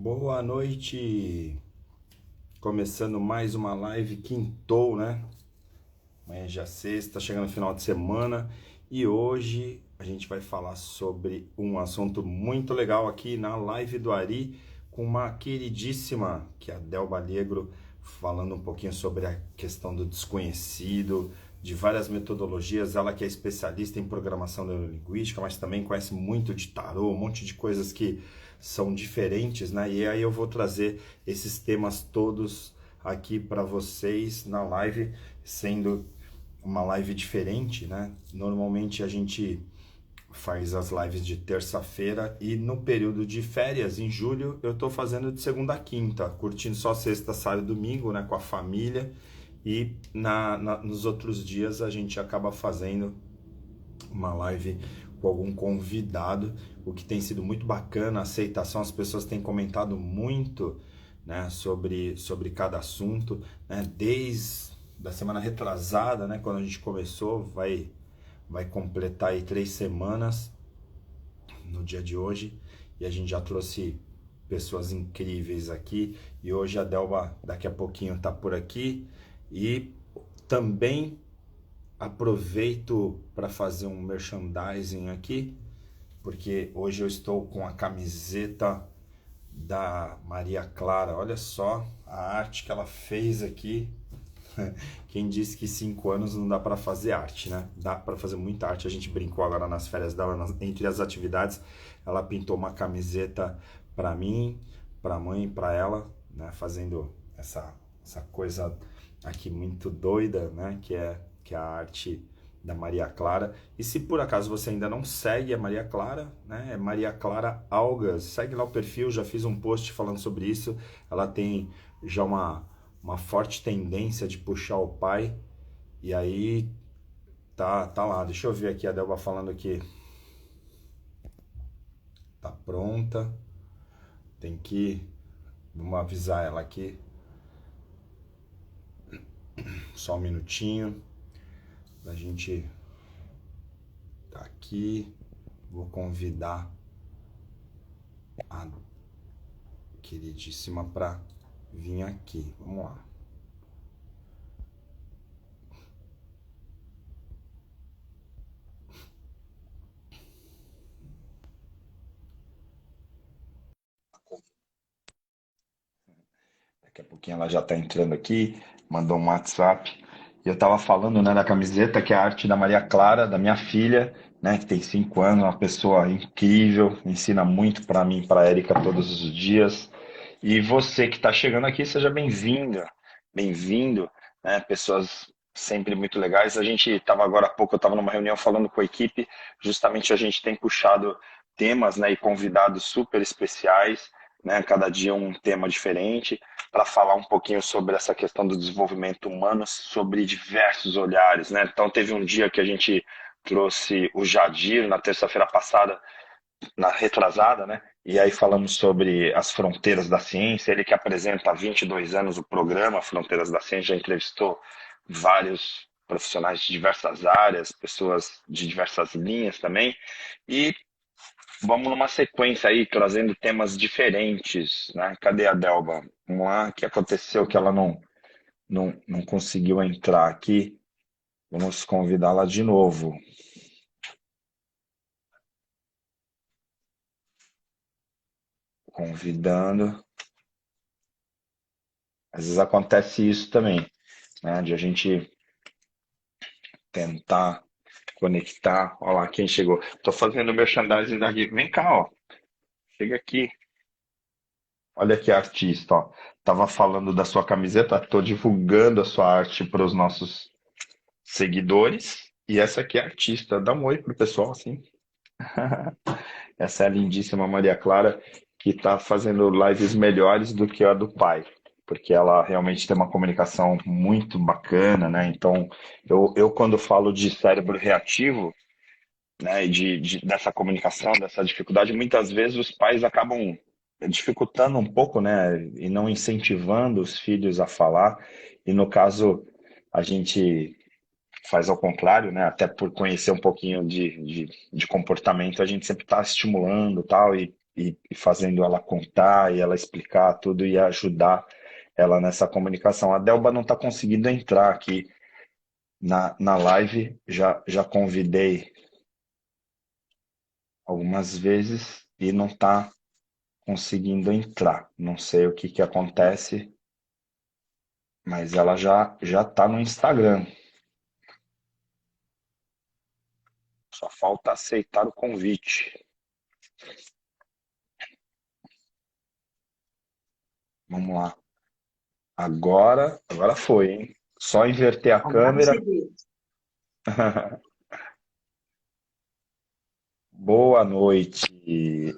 Boa noite! Começando mais uma live, quintou, né? Amanhã já é sexta, chegando no final de semana e hoje a gente vai falar sobre um assunto muito legal aqui na live do Ari com uma queridíssima, que é a Delba Allegro, falando um pouquinho sobre a questão do desconhecido, de várias metodologias. Ela que é especialista em programação neurolinguística, mas também conhece muito de tarô, um monte de coisas que são diferentes, né? E aí eu vou trazer esses temas todos aqui para vocês na live, sendo uma live diferente, né? Normalmente a gente faz as lives de terça-feira e no período de férias, em julho, eu tô fazendo de segunda a quinta, curtindo só sexta, sábado e domingo, né, com a família. E nos outros dias a gente acaba fazendo uma live com algum convidado, o que tem sido muito bacana, a aceitação, as pessoas têm comentado muito, né, sobre cada assunto, né, desde da semana retrasada, né, quando a gente começou, vai completar aí 3 semanas no dia de hoje, e a gente já trouxe pessoas incríveis aqui, e hoje a Delba daqui a pouquinho tá por aqui, e também aproveito para fazer um merchandising aqui, porque hoje eu estou com a camiseta da Maria Clara. Olha só a arte que ela fez aqui. Quem disse que 5 anos não dá para fazer arte, né? Dá para fazer muita arte. A gente brincou agora nas férias dela, entre as atividades, ela pintou uma camiseta para mim, para a mãe, para ela, né? Fazendo essa coisa aqui muito doida, né? Que é a arte da Maria Clara. E se por acaso você ainda não segue a Maria Clara, né? É Maria Clara Algas. Segue lá o perfil, já fiz um post falando sobre isso. Ela tem já uma forte tendência de puxar o pai. E aí tá lá. Deixa eu ver aqui a Delba falando que tá pronta. Tem que. Vamos avisar ela aqui. Só um minutinho. A gente tá aqui. Vou convidar a queridíssima pra vir aqui. Vamos lá. Daqui a pouquinho ela já tá entrando aqui, mandou um WhatsApp. E eu tava falando, né, da camiseta, que é a arte da Maria Clara, da minha filha, né, que tem 5 anos, uma pessoa incrível, ensina muito para mim, para a Erika todos os dias. E você que está chegando aqui, seja bem-vinda, bem-vindo, né, pessoas sempre muito legais. A gente estava agora há pouco, eu estava numa reunião falando com a equipe, justamente a gente tem puxado temas, né, e convidados super especiais, né, cada dia um tema diferente para falar um pouquinho sobre essa questão do desenvolvimento humano, sobre diversos olhares, né? Então teve um dia que a gente trouxe o Jadir na terça-feira passada, na retrasada, né? E aí falamos sobre as fronteiras da ciência, ele que apresenta há 22 anos o programa Fronteiras da Ciência, já entrevistou vários profissionais de diversas áreas, pessoas de diversas linhas também, e vamos numa sequência aí, trazendo temas diferentes, né? Cadê a Delba? Vamos lá, o que aconteceu que ela não conseguiu entrar aqui? Vamos convidá-la de novo. Convidando. Às vezes acontece isso também, né? De a gente tentar conectar. Olha lá quem chegou. Tô fazendo merchandising daqui. Vem cá, ó. Chega aqui. Olha que artista, ó. Tava falando da sua camiseta, tô divulgando a sua arte para os nossos seguidores. E essa aqui é a artista. Dá um oi pro pessoal, assim. Essa é a lindíssima Maria Clara, que está fazendo lives melhores do que a do pai, porque ela realmente tem uma comunicação muito bacana, né? Então, eu quando falo de cérebro reativo, né, e dessa comunicação, dessa dificuldade, muitas vezes os pais acabam dificultando um pouco, né, e não incentivando os filhos a falar. E no caso, a gente faz ao contrário, né? Até por conhecer um pouquinho de comportamento, a gente sempre está estimulando tal, e e fazendo ela contar e ela explicar tudo e ajudar ela nessa comunicação. A Delba não está conseguindo entrar aqui na live, já convidei algumas vezes e não está conseguindo entrar. Não sei o que que acontece, mas ela já está no Instagram. Só falta aceitar o convite. Vamos lá. Agora foi, hein? Só inverter a Agora câmera. cheguei. Boa noite.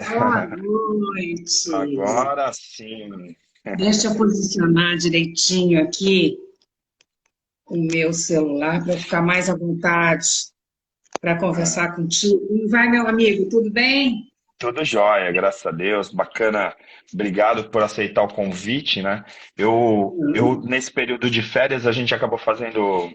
Boa noite. Agora sim. Deixa eu posicionar direitinho aqui o meu celular para ficar mais à vontade para Ah, conversar contigo. E vai, meu amigo, tudo bem? tudo jóia, graças a Deus. Bacana. Obrigado por aceitar o convite, né? Nesse período de férias, a gente acabou fazendo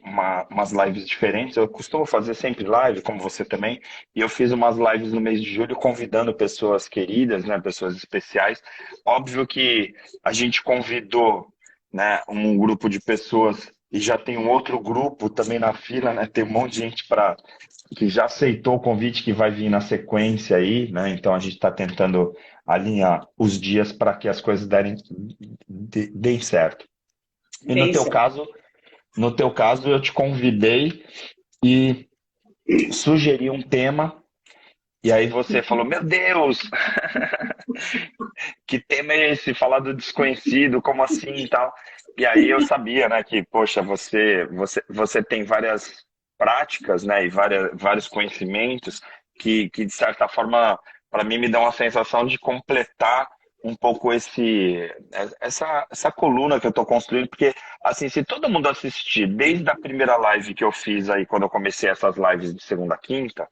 umas lives diferentes. Eu costumo fazer sempre live, como você também. E eu fiz umas lives no mês de julho convidando pessoas queridas, né? Pessoas especiais. Óbvio que a gente convidou, né, um grupo de pessoas e já tem um outro grupo também na fila, né? Tem um monte de gente para que já aceitou o convite que vai vir na sequência aí, né? Então a gente está tentando alinhar os dias para que as coisas deem certo. E Bem certo. no teu caso eu te convidei e sugeri um tema e aí você falou: "Meu Deus, que tema é esse? Falar do desconhecido, como assim e tal?" E aí eu sabia, né, que, poxa, você tem várias práticas, né, e vários conhecimentos que de certa forma, para mim, me dão uma sensação de completar um pouco essa coluna que eu estou construindo, porque, assim, se todo mundo assistir desde a primeira live que eu fiz aí, quando eu comecei essas lives de segunda a quinta,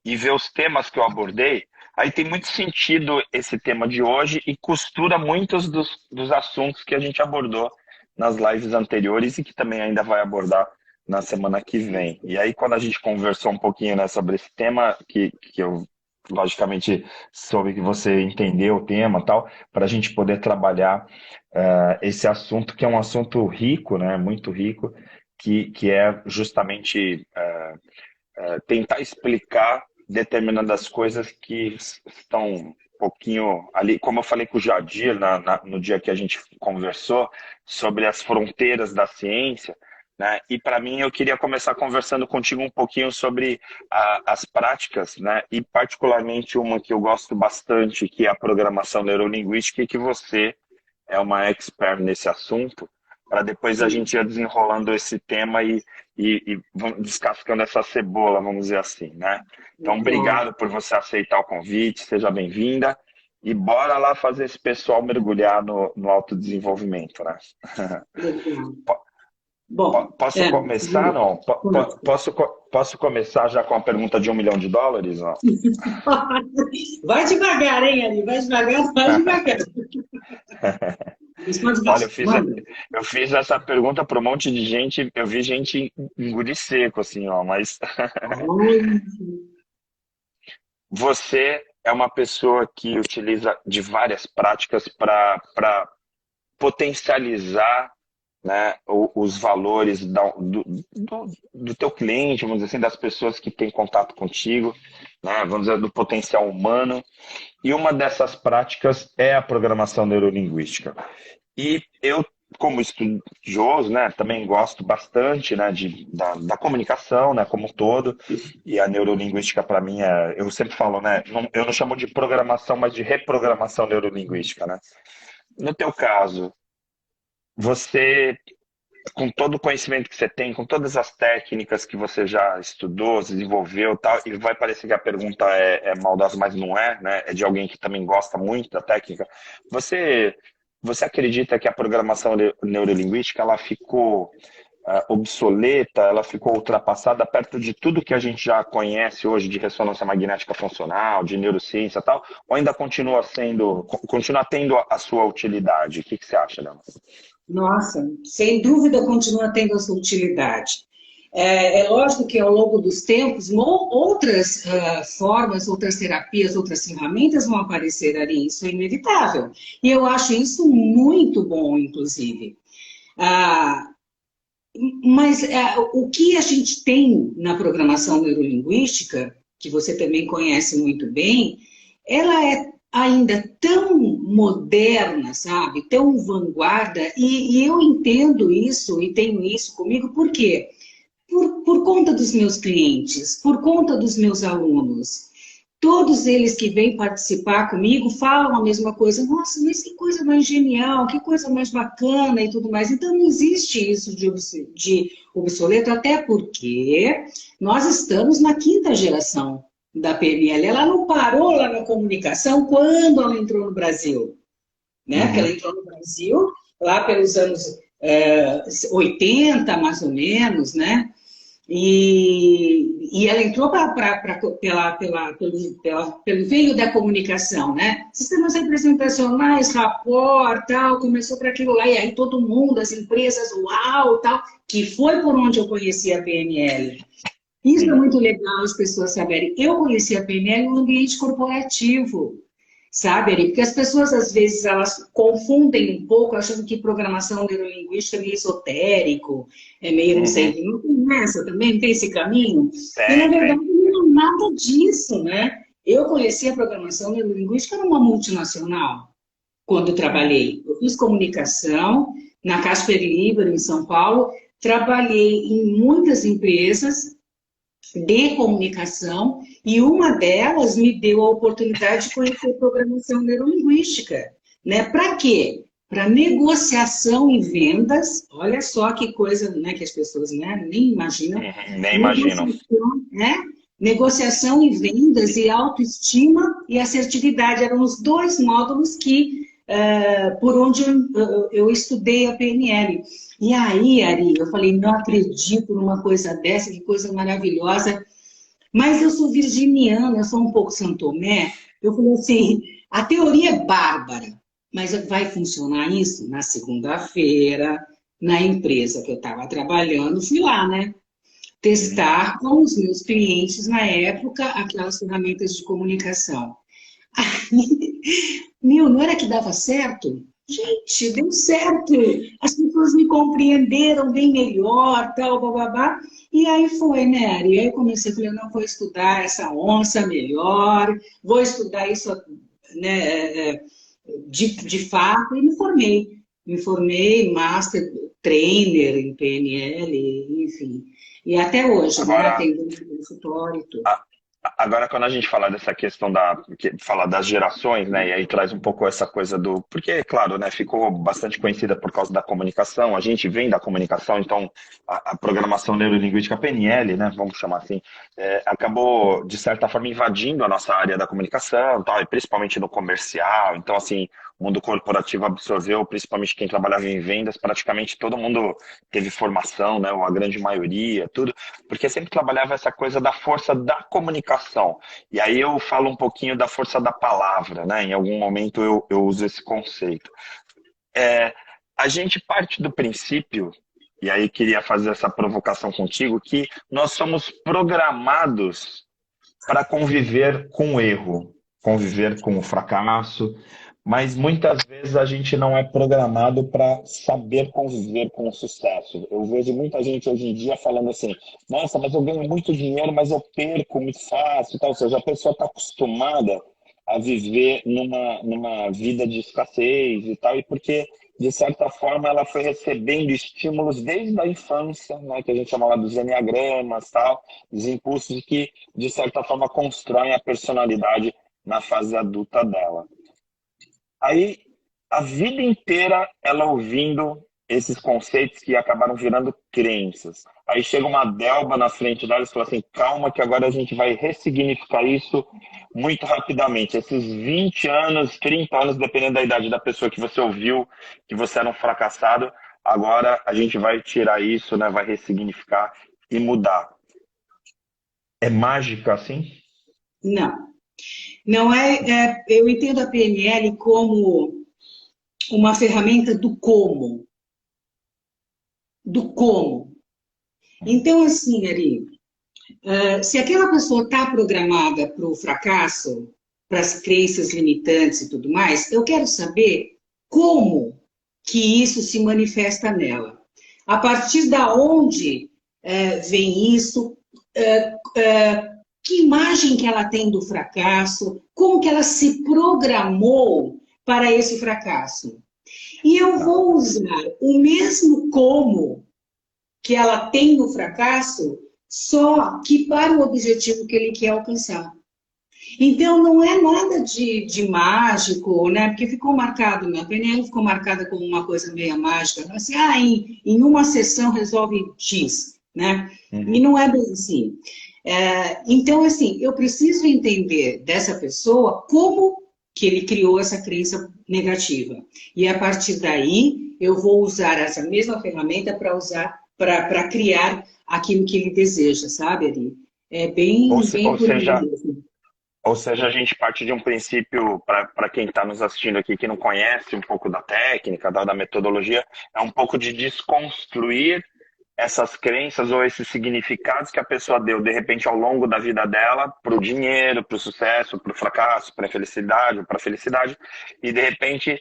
e ver os temas que eu abordei, aí tem muito sentido esse tema de hoje e costura muitos dos assuntos que a gente abordou nas lives anteriores e que também ainda vai abordar na semana que vem. E aí, quando a gente conversou um pouquinho, né, sobre esse tema, que eu logicamente soube que você entendeu o tema e tal, para a gente poder trabalhar esse assunto, que é um assunto rico, né, muito rico, que é justamente tentar explicar determinadas coisas que estão um pouquinho ali, como eu falei com o Jadir no dia que a gente conversou sobre as fronteiras da ciência, né? E para mim eu queria começar conversando contigo um pouquinho sobre as práticas, né? E particularmente uma que eu gosto bastante, que é a programação neurolinguística, e que você é uma expert nesse assunto, para depois a gente ir desenrolando esse tema e vamos descascando essa cebola, vamos dizer assim, né? Então, Bom, obrigado por você aceitar o convite, seja bem-vinda. E bora lá fazer esse pessoal mergulhar no autodesenvolvimento, né? legal. Po- Bom, Posso começar, não? começa. Posso começar já com a pergunta de US$ 1 milhão, não? Vai devagar, hein, Ali? Vai devagar, vai devagar. Responde Olha, baixo. Manda. eu fiz essa pergunta para um monte de gente, eu vi gente engolir seco, assim, ó, mas Olha, você é uma pessoa que utiliza de várias práticas para potencializar, né, os valores do teu cliente, vamos dizer assim, das pessoas que têm contato contigo, né, vamos dizer, do potencial humano. E uma dessas práticas é a programação neurolinguística. E eu, como estudioso, né, também gosto bastante, né, da comunicação, né, como um todo. E a neurolinguística, para mim, eu sempre falo, né, eu não chamo de programação, mas de reprogramação neurolinguística, né? No teu caso, você, com todo o conhecimento que você tem, com todas as técnicas que você já estudou, desenvolveu, tal, e vai parecer que a pergunta é maldosa, mas não é, né? É de alguém que também gosta muito da técnica. Você, você acredita que a programação neurolinguística ela ficou obsoleta, ela ficou ultrapassada perto de tudo que a gente já conhece hoje de ressonância magnética funcional, de neurociência e tal, ou ainda continua tendo a sua utilidade? O que você acha, Léo? nossa, sem dúvida continua tendo a sua utilidade. É lógico que ao longo dos tempos, outras formas, outras terapias, outras ferramentas vão aparecer ali, isso é inevitável. E eu acho isso muito bom, inclusive. Ah, mas o que a gente tem na programação neurolinguística, que você também conhece muito bem, ela é ainda tão moderna, sabe? Tão vanguarda, e eu entendo isso e tenho isso comigo, por quê? Por conta dos meus clientes, por conta dos meus alunos. Todos eles que vêm participar comigo falam a mesma coisa. Nossa, mas que coisa mais genial, que coisa mais bacana e tudo mais. Então, não existe isso de obsoleto, até porque nós estamos na quinta geração da PNL. Ela não parou lá na comunicação quando ela entrou no Brasil, né? Porque ela Uhum. entrou no Brasil lá pelos anos 80, mais ou menos, né? E ela entrou pelo veio da comunicação, né? Sistemas representacionais, rapport, tal, começou para aquilo lá, e aí todo mundo, as empresas, uau, tal, que foi por onde eu conheci a PNL. Isso é Uhum. muito legal as pessoas saberem. Eu conheci a PNL no ambiente corporativo, sabe, Ari? Porque as pessoas, às vezes, elas confundem um pouco, achando que programação neurolinguística é meio esotérico, é meio não sei, Uhum. não tem essa também, não tem esse caminho. E, na Tem, verdade, tem. não é nada disso, né? Eu conheci a programação neurolinguística numa multinacional, quando Uhum. trabalhei. Eu fiz comunicação na Casper Libero, em São Paulo, trabalhei em muitas empresas de comunicação, e uma delas me deu a oportunidade de conhecer programação neurolinguística. Né? Para quê? Para negociação e vendas, olha só que coisa, né, que as pessoas, né, nem imaginam, Uhum. Nem imagino. negociação, né? Negociação e vendas e autoestima e assertividade eram os dois módulos que por onde eu estudei a PNL. E aí, Ari, eu falei, não acredito numa coisa dessa, que coisa maravilhosa. Mas eu sou virginiana, eu sou um pouco Santomé. Eu falei assim, a teoria é bárbara, mas vai funcionar isso? Na segunda-feira, na empresa que eu estava trabalhando, fui lá, né? Uhum. Testar com os meus clientes, na época, aquelas ferramentas de comunicação. Meu, não era que dava certo? Gente, deu certo. As pessoas me compreenderam bem melhor, tal, bababá. E aí foi, né, Ari? Aí eu comecei, falei, não, vou estudar essa onça melhor, vou estudar isso, né, de fato, e me formei. Me formei Master Trainer em PNL, enfim. E até hoje, né, Agora, atendendo no consultório e tudo. a- agora, quando a gente fala dessa questão fala das gerações, né, e aí traz um pouco essa coisa do, porque, claro, né, ficou bastante conhecida por causa da comunicação, a gente vem da comunicação, então a programação neurolinguística PNL, né, vamos chamar assim, acabou, de certa forma, invadindo a nossa área da comunicação, tal, e principalmente no comercial, então, assim, o mundo corporativo absorveu, principalmente quem trabalhava em vendas, praticamente todo mundo teve formação, né, ou a grande maioria, tudo, porque sempre trabalhava essa coisa da força da comunicação. E aí eu falo um pouquinho da força da palavra, né? Em algum momento eu uso esse conceito. É, a gente parte do princípio, e aí queria fazer essa provocação contigo, que nós somos programados para conviver com o erro, conviver com o fracasso, mas muitas vezes a gente não é programado para saber conviver com o sucesso. Eu vejo muita gente hoje em dia falando assim: nossa, mas eu ganho muito dinheiro, mas eu perco muito fácil, tal. Ou seja, a pessoa está acostumada a viver numa vida de escassez e tal, e porque de certa forma ela foi recebendo estímulos desde a infância, né, que a gente chama lá dos enneagramas, tal, os impulsos que de certa forma constroem a personalidade na fase adulta dela. Aí, a vida inteira, ela ouvindo esses conceitos que acabaram virando crenças. Aí chega uma Delba na frente dela e fala assim: calma, que agora a gente vai ressignificar isso muito rapidamente. Esses 20 anos, 30 anos, dependendo da idade da pessoa que você ouviu, que você era um fracassado, agora a gente vai tirar isso, né? Vai ressignificar e mudar. É mágica assim? Não. Não eu entendo a PNL como uma ferramenta do como, do como. Então, assim, Ari, se aquela pessoa está programada para o fracasso, para as crenças limitantes e tudo mais, eu quero saber como que isso se manifesta nela. A partir da onde vem isso, que imagem que ela tem do fracasso, como que ela se programou para esse fracasso. E eu vou usar o mesmo como que ela tem no fracasso, só que para o objetivo que ele quer alcançar. Então, não é nada de mágico, né? Porque ficou marcado, minha PNL ficou marcada como uma coisa meio mágica, assim, em uma sessão resolve X, né? E Uhum. não é bem assim. Então, assim, eu preciso entender dessa pessoa como que ele criou essa crença negativa. E a partir daí, eu vou usar essa mesma ferramenta para usar, para criar aquilo que ele deseja, sabe, Ari? É Ou, bem, se- bem ou por aí seja, mesmo. ou seja, a gente parte de um princípio, para quem está nos assistindo aqui, que não conhece um pouco da técnica, da metodologia, é um pouco de desconstruir essas crenças ou esses significados que a pessoa deu, de repente, ao longo da vida dela, para o dinheiro, para o sucesso, para o fracasso, para a felicidade, para a felicidade, e de repente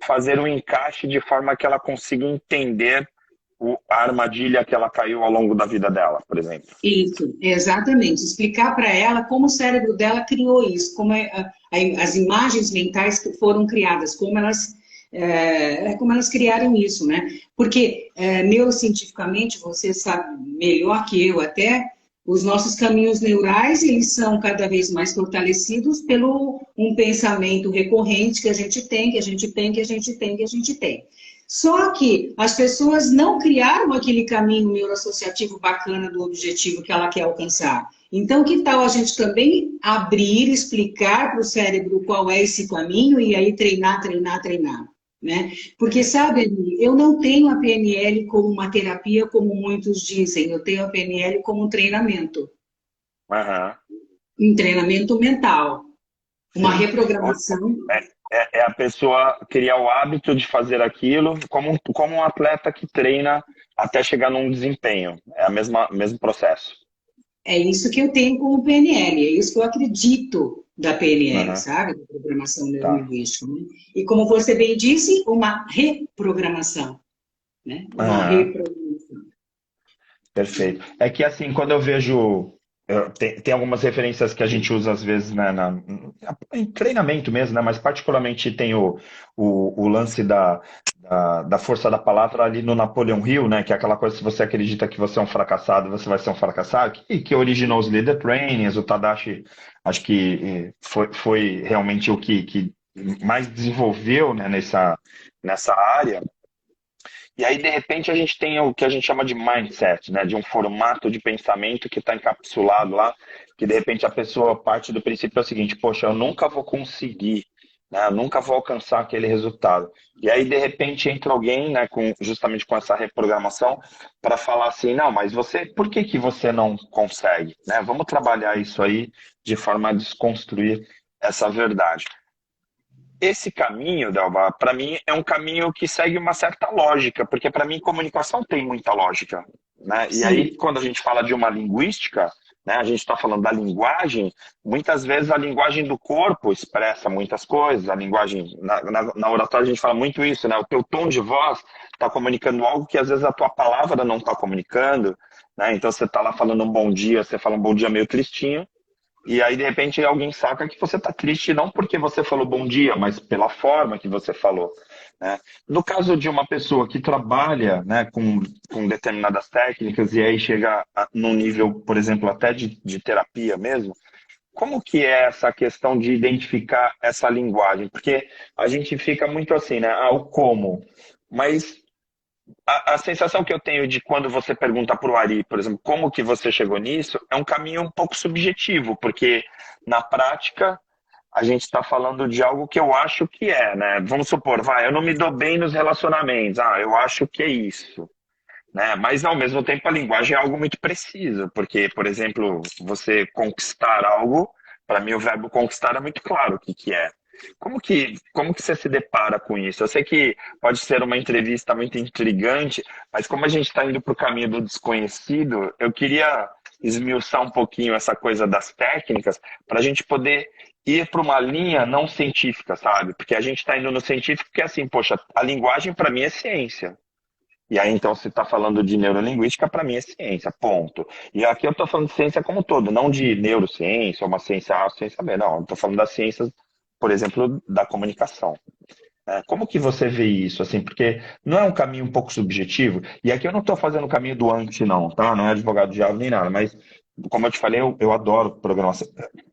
fazer um encaixe de forma que ela consiga entender a armadilha que ela caiu ao longo da vida dela, por exemplo. Isso, exatamente. Explicar para ela como o cérebro dela criou isso, como as imagens mentais que foram criadas, como elas criaram isso, né? Porque neurocientificamente, você sabe melhor que eu até, os nossos caminhos neurais, eles são cada vez mais fortalecidos pelo um pensamento recorrente que a gente tem, que a gente tem, que a gente tem, que a gente tem. Só que as pessoas não criaram aquele caminho neuroassociativo bacana do objetivo que ela quer alcançar. Então, que tal a gente também abrir, explicar para o cérebro qual é esse caminho e aí treinar, treinar, treinar, né? Porque, sabe, eu não tenho a PNL como uma terapia, como muitos dizem, eu tenho a PNL como Aham. um treinamento mental, uma Sim. reprogramação. É a pessoa criar o hábito de fazer aquilo como um atleta que treina até chegar num desempenho. É o mesmo processo. É isso que eu tenho como PNL, é isso que eu acredito da PNL, Aham. sabe? Da programação Tá. neurolinguística, né? E como você bem disse, uma reprogramação, né? Uma Aham. reprogramação. Perfeito. É que assim, quando eu vejo. Tem algumas referências que a gente usa às vezes, né, em treinamento mesmo, né, mas particularmente tem o lance da força da palavra ali no Napoleon Hill, né, que é aquela coisa, se você acredita que você é um fracassado, você vai ser um fracassado, que originou os leader trainings, o Tadashi, acho que foi realmente o que mais desenvolveu, né, nessa área. E aí, de repente, a gente tem o que a gente chama de mindset, né? De um formato de pensamento que está encapsulado lá, que de repente a pessoa parte do princípio é o seguinte: poxa, eu nunca vou conseguir, né? Eu nunca vou alcançar aquele resultado. E aí, de repente, entra alguém, né, justamente com essa reprogramação, para falar assim: não, mas por que que você não consegue? Né? Vamos trabalhar isso aí de forma a desconstruir essa verdade. Esse caminho, Delva, para mim é um caminho que segue uma certa lógica, porque para mim comunicação tem muita lógica, né? E aí Sim, quando a gente fala de uma linguística, né, a gente está falando da linguagem, muitas vezes a linguagem do corpo expressa muitas coisas, a linguagem, na oratória a gente fala muito isso, né? O teu tom de voz está comunicando algo que às vezes a tua palavra não está comunicando, né? Então você está lá falando um bom dia, você fala um bom dia meio tristinho, e aí, de repente, alguém saca que você está triste não porque você falou bom dia, mas pela forma que você falou, né? No caso de uma pessoa que trabalha, né, com determinadas técnicas e aí chega num nível, por exemplo, até de terapia mesmo, como que é essa questão de identificar essa linguagem? Porque a gente fica muito assim, né? Ah, o como. Mas a sensação que eu tenho de quando você pergunta para o Ari, por exemplo, como que você chegou nisso, é um caminho um pouco subjetivo, porque na prática a gente está falando de algo que eu acho que é, né? Vamos supor, vai, eu não me dou bem nos relacionamentos, eu acho que é isso, né? Mas ao mesmo tempo a linguagem é algo muito preciso, porque, por exemplo, você conquistar algo, para mim o verbo conquistar é muito claro o que que é. Como que você se depara com isso? Eu sei que pode ser uma entrevista muito intrigante, mas como a gente está indo para o caminho do desconhecido, eu queria esmiuçar um pouquinho essa coisa das técnicas para a gente poder ir para uma linha não científica, sabe? Porque a gente está indo no científico que é assim, poxa, a linguagem para mim é ciência. E aí, então, se está falando de neurolinguística, para mim é ciência, ponto. E aqui eu estou falando de ciência como um todo, não de neurociência, ou uma ciência A, ciência B, não. Estou falando das ciências, por exemplo, da comunicação. Como que você vê isso, assim? Porque não é um caminho um pouco subjetivo? E aqui eu não estou fazendo o caminho do anti, não, tá? Não é advogado do diabo nem nada, mas, como eu te falei, eu adoro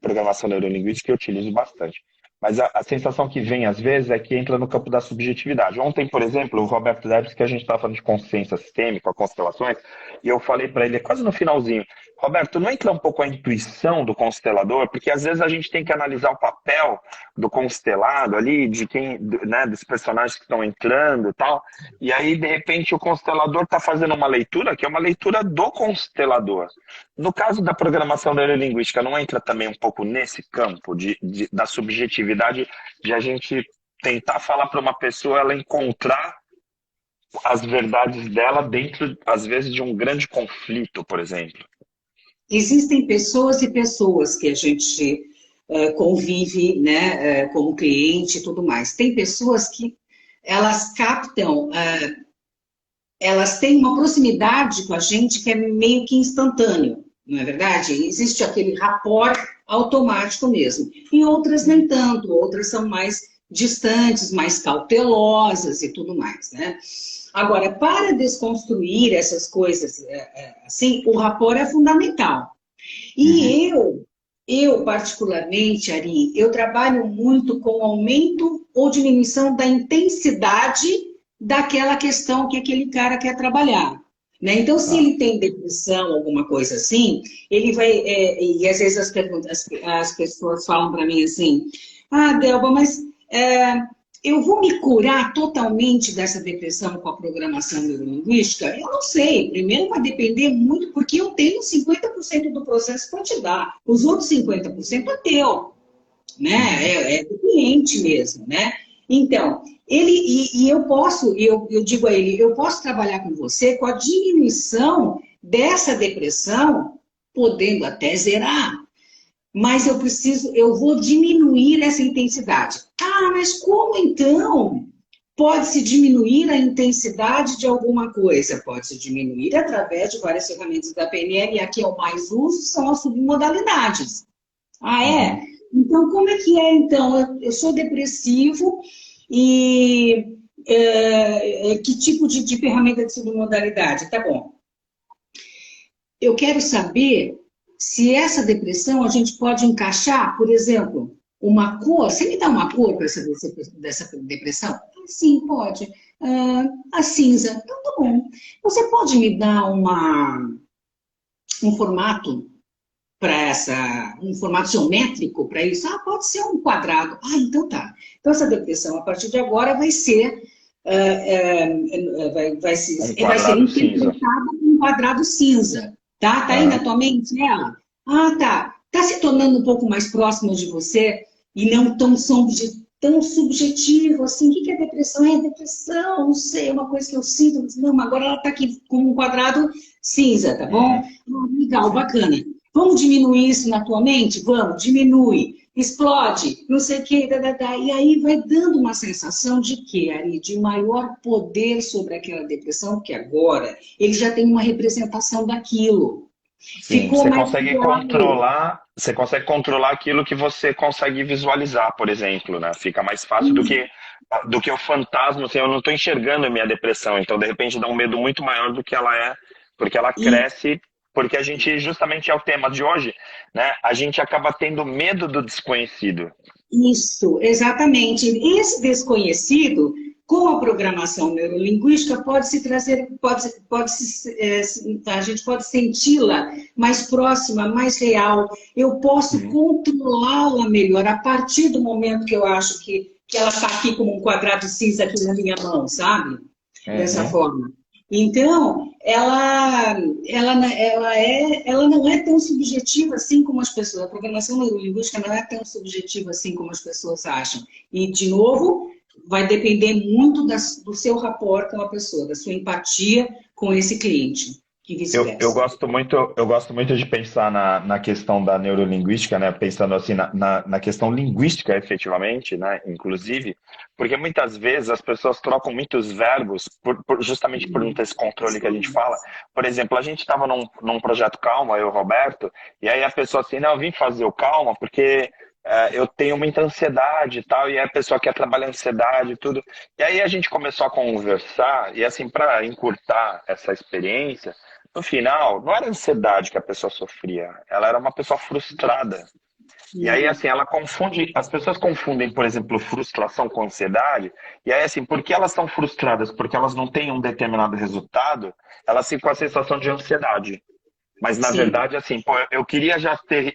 programação neurolinguística e eu utilizo bastante. Mas a sensação que vem, às vezes, é que entra no campo da subjetividade. Ontem, por exemplo, o Roberto Debs, que a gente estava falando de consciência sistêmica, constelações, e eu falei para ele, quase no finalzinho, Roberto, não entra um pouco a intuição do constelador? Porque às vezes a gente tem que analisar o papel do constelado ali, de quem, né, dos personagens que estão entrando e tal, e aí, de repente, o constelador está fazendo uma leitura que é uma leitura do constelador. No caso da programação neurolinguística, não entra também um pouco nesse campo da subjetividade de a gente tentar falar para uma pessoa ela encontrar as verdades dela dentro, às vezes, de um grande conflito, por exemplo? Existem pessoas e pessoas que a gente convive, né, como cliente e tudo mais. Tem pessoas que elas captam, elas têm uma proximidade com a gente que é meio que instantâneo, não é verdade? Existe aquele rapport automático mesmo. E outras nem tanto, outras são mais distantes, mais cautelosas e tudo mais, né? Agora, para desconstruir essas coisas, assim, o rapport é fundamental. E eu particularmente, Ari, eu trabalho muito com aumento ou diminuição da intensidade daquela questão que aquele cara quer trabalhar. Né? Então, se ele tem depressão, alguma coisa assim, ele vai. E às vezes as pessoas falam para mim assim: ah, Delba, mas eu vou me curar totalmente dessa depressão com a programação neurolinguística? Eu não sei. Primeiro vai depender muito, porque eu tenho 50% do processo para te dar. Os outros 50% é teu, né? É do cliente mesmo, né? Então, eu digo a ele, eu posso trabalhar com você com a diminuição dessa depressão, podendo até zerar. Mas eu vou diminuir essa intensidade. Ah, mas como então pode-se diminuir a intensidade de alguma coisa? Pode-se diminuir através de várias ferramentas da PNL, e aqui eu mais uso são as submodalidades. Ah, é? Então, como é que é, então? Eu sou depressivo e que tipo de ferramenta de submodalidade? Tá bom. Eu quero saber se essa depressão a gente pode encaixar, por exemplo, uma cor. Você me dá uma cor para dessa depressão? Sim, pode. A cinza. Então, tá bom. Você pode me dar um formato para um formato geométrico para isso? Ah, pode ser um quadrado. Ah, então tá. Então, essa depressão, a partir de agora, vai ser vai ser interpretada como um quadrado cinza. Tá? Tá aí na tua mente ela? Ah, tá. Tá se tornando um pouco mais próximo de você e não tão subjetivo assim. O que é depressão? É depressão, não sei, é uma coisa que eu sinto. Não, mas agora ela tá aqui com um quadrado cinza, tá bom? Legal, bacana. Vamos diminuir isso na tua mente? Vamos, diminui. Explode, não sei o quê, e aí vai dando uma sensação de quê, Ari? De maior poder sobre aquela depressão, porque agora ele já tem uma representação daquilo. Sim, você consegue controlar aquilo que você consegue visualizar, por exemplo, né? Fica mais fácil do que o fantasma, assim, eu não estou enxergando a minha depressão, então de repente dá um medo muito maior do que ela é, porque ela cresce. Porque a gente, justamente é o tema de hoje, né? A gente acaba tendo medo do desconhecido. Isso, exatamente. Esse desconhecido, com a programação neurolinguística, pode-se trazer, a gente pode senti-la mais próxima, mais real. Eu posso controlá-la melhor a partir do momento que eu acho que ela está aqui como um quadrado cinza aqui na minha mão, sabe? Dessa forma. Então, ela não é tão subjetiva assim como as pessoas. A programação neurolinguística não é tão subjetiva assim como as pessoas acham. E, de novo, vai depender muito do seu rapport com a pessoa, da sua empatia com esse cliente, e Eu vice-versa. gosto muito de pensar na questão da neurolinguística, né? Pensando assim na questão linguística, efetivamente, né? Inclusive, porque muitas vezes as pessoas trocam muitos verbos justamente por não ter esse controle que a gente fala. Por exemplo, a gente estava num projeto Calma, eu e o Roberto, e aí a pessoa assim, não, eu vim fazer o Calma porque eu tenho muita ansiedade e tal, e aí a pessoa quer trabalhar a ansiedade e tudo. E aí a gente começou a conversar, e assim, para encurtar essa experiência, no final, não era ansiedade que a pessoa sofria, ela era uma pessoa frustrada. E aí, assim, ela confunde, as pessoas confundem, por exemplo, frustração com ansiedade, e aí, assim, porque elas são frustradas, porque elas não têm um determinado resultado, elas ficam com a sensação de ansiedade. Mas, na Sim, verdade, assim, pô, eu queria já ter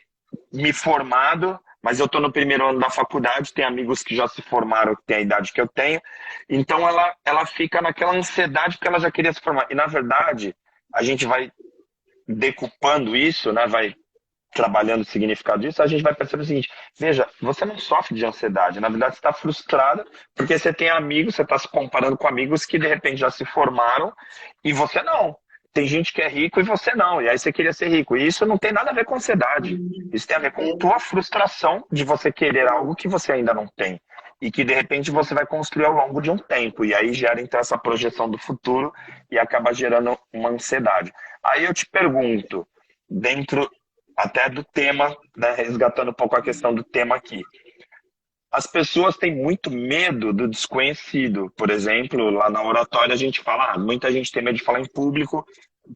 me formado, mas eu estou no primeiro ano da faculdade, tem amigos que já se formaram, que têm a idade que eu tenho, então ela fica naquela ansiedade porque ela já queria se formar. E, na verdade, a gente vai decupando isso, né, vai trabalhando o significado disso, a gente vai perceber o seguinte: veja, você não sofre de ansiedade, na verdade você está frustrada porque você tem amigos, você está se comparando com amigos que de repente já se formaram e você não. Tem gente que é rico e você não, e aí você queria ser rico. E isso não tem nada a ver com ansiedade. Isso tem a ver com tua frustração de você querer algo que você ainda não tem. E que de repente você vai construir ao longo de um tempo. E aí gera então essa projeção do futuro e acaba gerando uma ansiedade. Aí eu te pergunto, dentro até do tema, né, resgatando um pouco a questão do tema aqui. As pessoas têm muito medo do desconhecido. Por exemplo, lá na oratória a gente fala, muita gente tem medo de falar em público,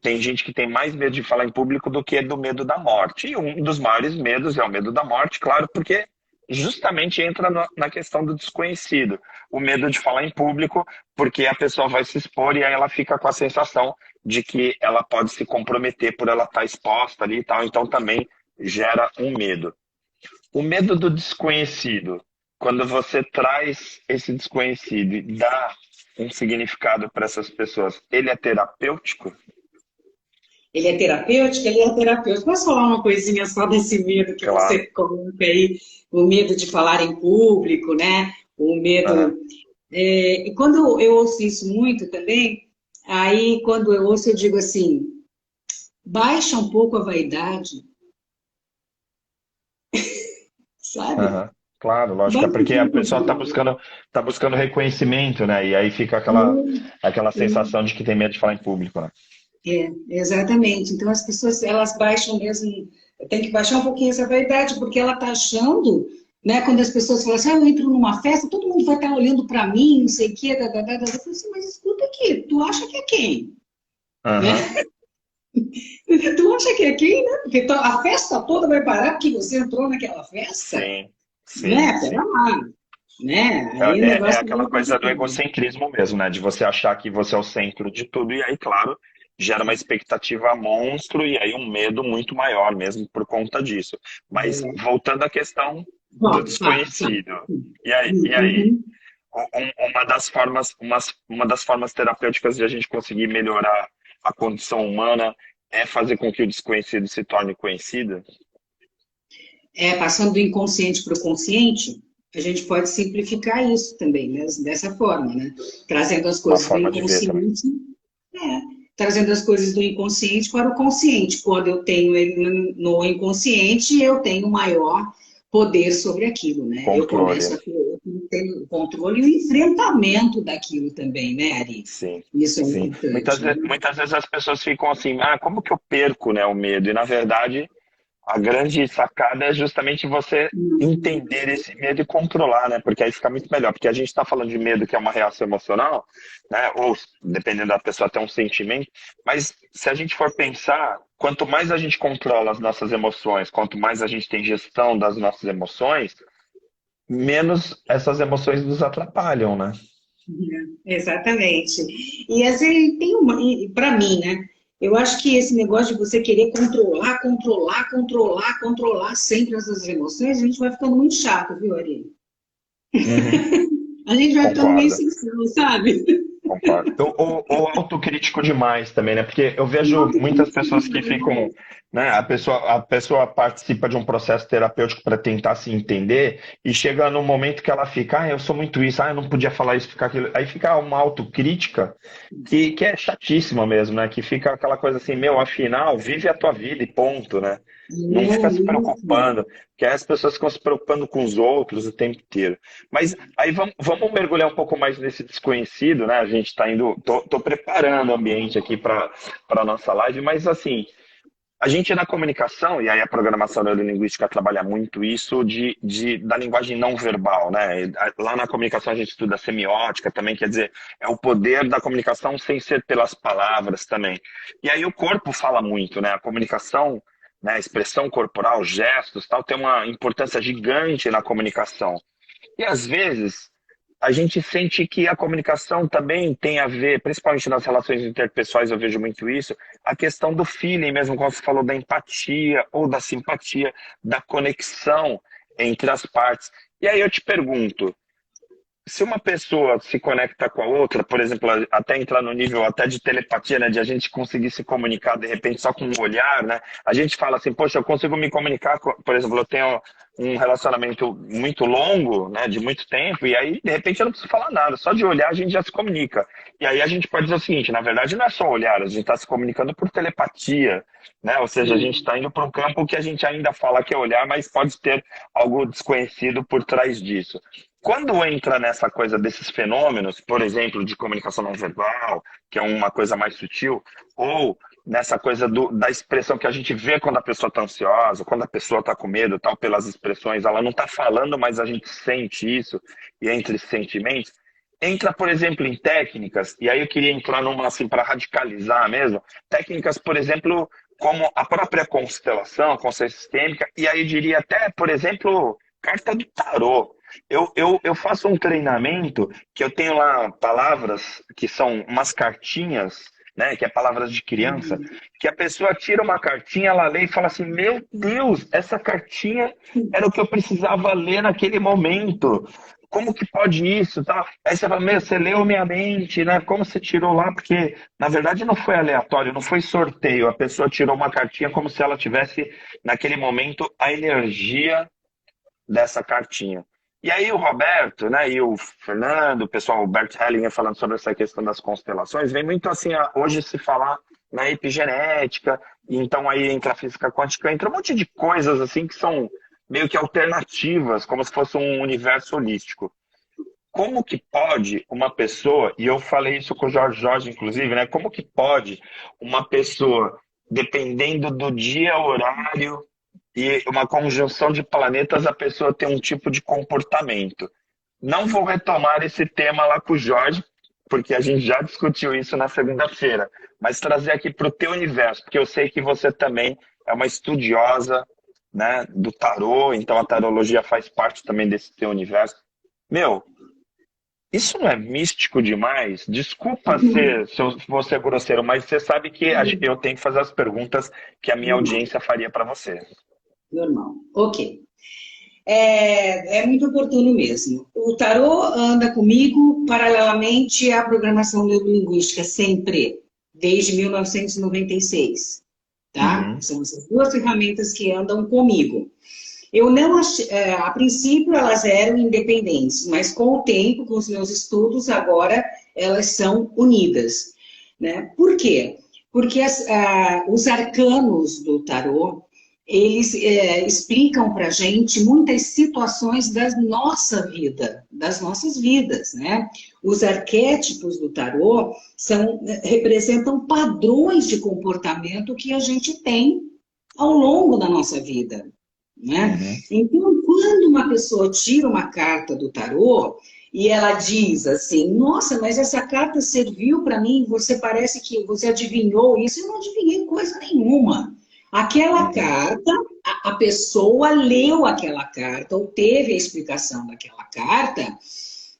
tem gente que tem mais medo de falar em público do que do medo da morte. E um dos maiores medos é o medo da morte, claro, porque justamente entra na questão do desconhecido. O medo de falar em público, porque a pessoa vai se expor e aí ela fica com a sensação de que ela pode se comprometer por ela estar exposta ali e tal. Então também gera um medo. O medo do desconhecido, quando você traz esse desconhecido e dá um significado para essas pessoas, ele é terapêutico? ele é terapêutico. Posso falar uma coisinha só desse medo que Claro. você coloca aí? O medo de falar em público, né? O Aham. medo. E quando eu ouço isso muito também, aí quando eu ouço, eu digo assim: baixa um pouco a vaidade, sabe? Aham. Claro, lógico. É Baixa um porque a pouco a pessoa vaidade. tá buscando reconhecimento, né? E aí fica aquela sensação de que tem medo de falar em público, né? Exatamente. Então as pessoas elas baixam mesmo, tem que baixar um pouquinho essa vaidade, porque ela está achando, né? Quando as pessoas falam assim, eu entro numa festa, todo mundo vai estar olhando para mim, não sei o quê, eu falo assim, mas escuta aqui, tu acha que é quem? Né? Aham. Tu acha que é quem, né? Porque a festa toda vai parar porque você entrou naquela festa, Sim, sim, né? Pera sim. lá, né? Aí o É negócio aquela vai coisa do complicando. egocentrismo mesmo, né? De você achar que você é o centro de tudo, e aí, claro, gera uma expectativa monstro e aí um medo muito maior mesmo por conta disso. Mas voltando à questão do Bom, tá, tá. desconhecido. E aí? Uhum. Uma das formas terapêuticas de a gente conseguir melhorar a condição humana é fazer com que o desconhecido se torne conhecido? Passando do inconsciente para o consciente, a gente pode simplificar isso também, né? Dessa forma, né? Trazendo as Uma coisas do forma de ver também. inconsciente, é, trazendo as coisas do inconsciente para o consciente. Quando eu tenho ele no inconsciente, eu tenho maior poder sobre aquilo, né? Eu Controle. começo a ter o controle e o enfrentamento daquilo também, né, Ari? Sim, Isso é sim. Muitas, importante, ve- né? muitas vezes as pessoas ficam assim, como que eu perco, né, o medo? E na verdade, a grande sacada é justamente você entender esse medo e controlar, né? Porque aí fica muito melhor. Porque a gente está falando de medo, que é uma reação emocional, né? Ou, dependendo da pessoa, até um sentimento. Mas se a gente for pensar, quanto mais a gente controla as nossas emoções, quanto mais a gente tem gestão das nossas emoções, menos essas emoções nos atrapalham, né? Exatamente. E assim, tem uma, para mim, né? Eu acho que esse negócio de você querer controlar sempre essas emoções, a gente vai ficando muito chato, viu, Ari? Uhum. A gente vai ficando meio Concordo. sem sal, sabe? concordo. Ou autocrítico demais também, né? Porque eu vejo muitas pessoas que ficam, né? A pessoa participa de um processo terapêutico para tentar se entender e chega num momento que ela fica, eu sou muito isso, eu não podia falar isso, ficar aquilo. Aí fica uma autocrítica que é chatíssima mesmo, né? Que fica aquela coisa assim, afinal, vive a tua vida e ponto, né? Não fica se Isso. preocupando, porque aí as pessoas ficam se preocupando com os outros o tempo inteiro. Mas aí vamos mergulhar um pouco mais nesse desconhecido, né? A gente está indo, tô preparando o ambiente aqui para a nossa live, mas assim, a gente na comunicação, e aí a programação neurolinguística trabalha muito isso da linguagem não verbal, né? Lá na comunicação a gente estuda semiótica também, quer dizer, é o poder da comunicação sem ser pelas palavras também. E aí o corpo fala muito, né? A comunicação, né, a expressão corporal, gestos, tal, tem uma importância gigante na comunicação. E às vezes a gente sente que a comunicação também tem a ver, principalmente nas relações interpessoais, eu vejo muito isso, a questão do feeling mesmo, como você falou, da empatia ou da simpatia, da conexão entre as partes. E aí eu te pergunto, se uma pessoa se conecta com a outra, por exemplo, até entrar no nível até de telepatia, né, de a gente conseguir se comunicar de repente só com um olhar, né? A gente fala assim, poxa, eu consigo me comunicar, por exemplo, eu tenho um relacionamento muito longo, né, de muito tempo, e aí de repente eu não preciso falar nada, só de olhar a gente já se comunica. E aí a gente pode dizer o seguinte, na verdade não é só olhar, a gente está se comunicando por telepatia, né? Ou seja, a gente Sim. está indo para um campo que a gente ainda fala que é olhar, mas pode ter algo desconhecido por trás disso. Quando entra nessa coisa desses fenômenos, por exemplo, de comunicação não verbal, que é uma coisa mais sutil, ou nessa coisa da expressão que a gente vê quando a pessoa está ansiosa, quando a pessoa está com medo, tal, pelas expressões, ela não está falando, mas a gente sente isso, e entre sentimentos, entra, por exemplo, em técnicas, e aí eu queria entrar numa assim para radicalizar mesmo, técnicas, por exemplo, como a própria constelação, a consciência sistêmica, e aí eu diria até, por exemplo, carta do tarô. Eu faço um treinamento que eu tenho lá palavras que são umas cartinhas, né, que é palavras de criança, que a pessoa tira uma cartinha, ela lê e fala assim, meu Deus, essa cartinha era o que eu precisava ler naquele momento. Como que pode isso? Tá? Aí você fala, meu, você leu minha mente, né? Como você tirou lá? Porque, na verdade, não foi aleatório, não foi sorteio. A pessoa tirou uma cartinha como se ela tivesse, naquele momento, a energia dessa cartinha. E aí o Roberto, né, e o Fernando, o pessoal, o Bert Hellinger falando sobre essa questão das constelações, vem muito assim, hoje se falar na epigenética, e então aí entra a física quântica, entra um monte de coisas assim que são meio que alternativas, como se fosse um universo holístico. Como que pode uma pessoa, e eu falei isso com o Jorge, inclusive, né, como que pode uma pessoa, dependendo do dia, horário, e uma conjunção de planetas, a pessoa tem um tipo de comportamento. Não vou retomar esse tema lá com o Jorge, porque a gente já discutiu isso na segunda-feira, mas trazer aqui para o teu universo, porque eu sei que você também é uma estudiosa, né, do tarô, então a tarologia faz parte também desse teu universo. Meu, isso não é místico demais? Desculpa se eu vou ser grosseiro, mas você sabe que eu tenho que fazer as perguntas que a minha Normal, audiência faria para você. normal. Ok. É muito oportuno mesmo. O tarô anda comigo paralelamente à programação neurolinguística, sempre, desde 1996, tá? Uhum. São essas duas ferramentas que andam comigo. Eu não achei, a princípio elas eram independentes, mas com o tempo, com os meus estudos, agora elas são unidas, né? Por quê? Porque os arcanos do tarô, eles explicam para a gente muitas situações da nossa vida, das nossas vidas, né? Os arquétipos do tarô representam padrões de comportamento que a gente tem ao longo da nossa vida, né? Uhum. Então, quando uma pessoa tira uma carta do tarô e ela diz assim, nossa, mas essa carta serviu para mim, você parece que você adivinhou isso, eu não adivinhei coisa nenhuma. Aquela Uhum. carta, a pessoa leu aquela carta ou teve a explicação daquela carta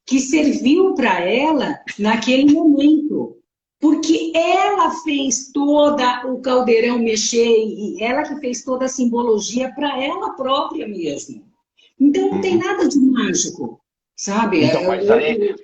que serviu para ela naquele momento. Porque ela fez toda o caldeirão mexer e ela que fez toda a simbologia para ela própria mesmo. Então não tem Uhum. nada de mágico. sabe? Então,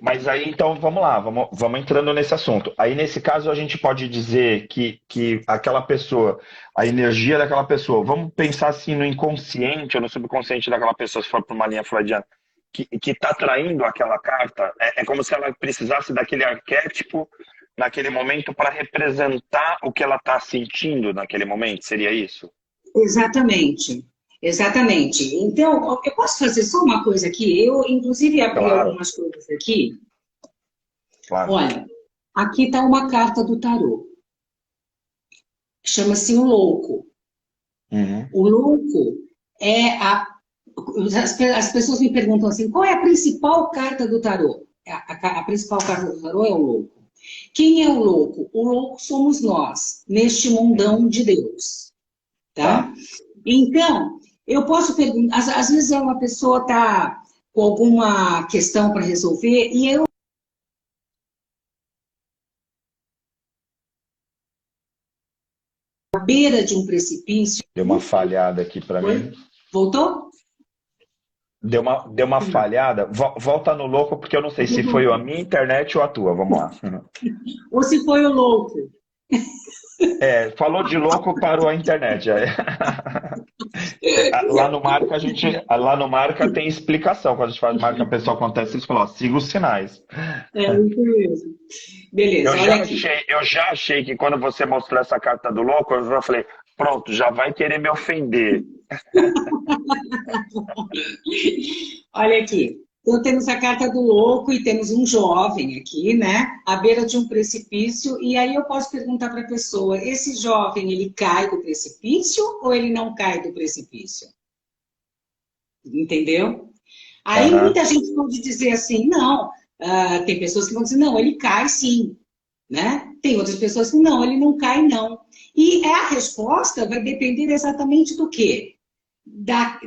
mas aí, então, vamos lá, vamos entrando nesse assunto. Aí, nesse caso, a gente pode dizer que aquela pessoa, a energia daquela pessoa, vamos pensar assim no inconsciente ou no subconsciente daquela pessoa, se for para uma linha freudiana, que está atraindo aquela carta, é como se ela precisasse daquele arquétipo naquele momento para representar o que ela está sentindo naquele momento, seria isso? Exatamente, exatamente. Então, eu posso fazer só uma coisa aqui? Eu, inclusive, abri Claro, algumas coisas aqui. claro. Olha, aqui está uma carta do tarô. Chama-se o louco. Uhum. O louco é a. As pessoas me perguntam assim: qual é a principal carta do tarô? A principal carta do tarô é o louco. Quem é o louco? O louco somos nós, neste mundão de Deus. Tá? Tá. Então, eu posso perguntar, às vezes uma pessoa está com alguma questão para resolver e eu à beira de um precipício. Deu uma falhada aqui para Oi? mim. Voltou? Deu uma falhada. Volta no louco, porque eu não sei se foi a minha internet ou a tua. Vamos lá. Ou se foi o louco? Falou de louco, parou a internet. Lá no Marca, lá no Marca tem explicação. Quando a gente faz Marca pessoal acontece, eles falam, ó, siga os sinais. É isso mesmo. Beleza, olha aqui. Eu já achei que quando você mostrou essa carta do louco, eu já falei, pronto, já vai querer me ofender. Olha aqui. Então, temos a carta do louco e temos um jovem aqui, né? À beira de um precipício. E aí eu posso perguntar para a pessoa: esse jovem, ele cai do precipício ou ele não cai do precipício? Entendeu? Aí Aham. muita gente pode dizer assim: não. Tem pessoas que vão dizer: não, ele cai sim. Né? Tem outras pessoas que não, ele não cai não. E a resposta vai depender exatamente do quê? Da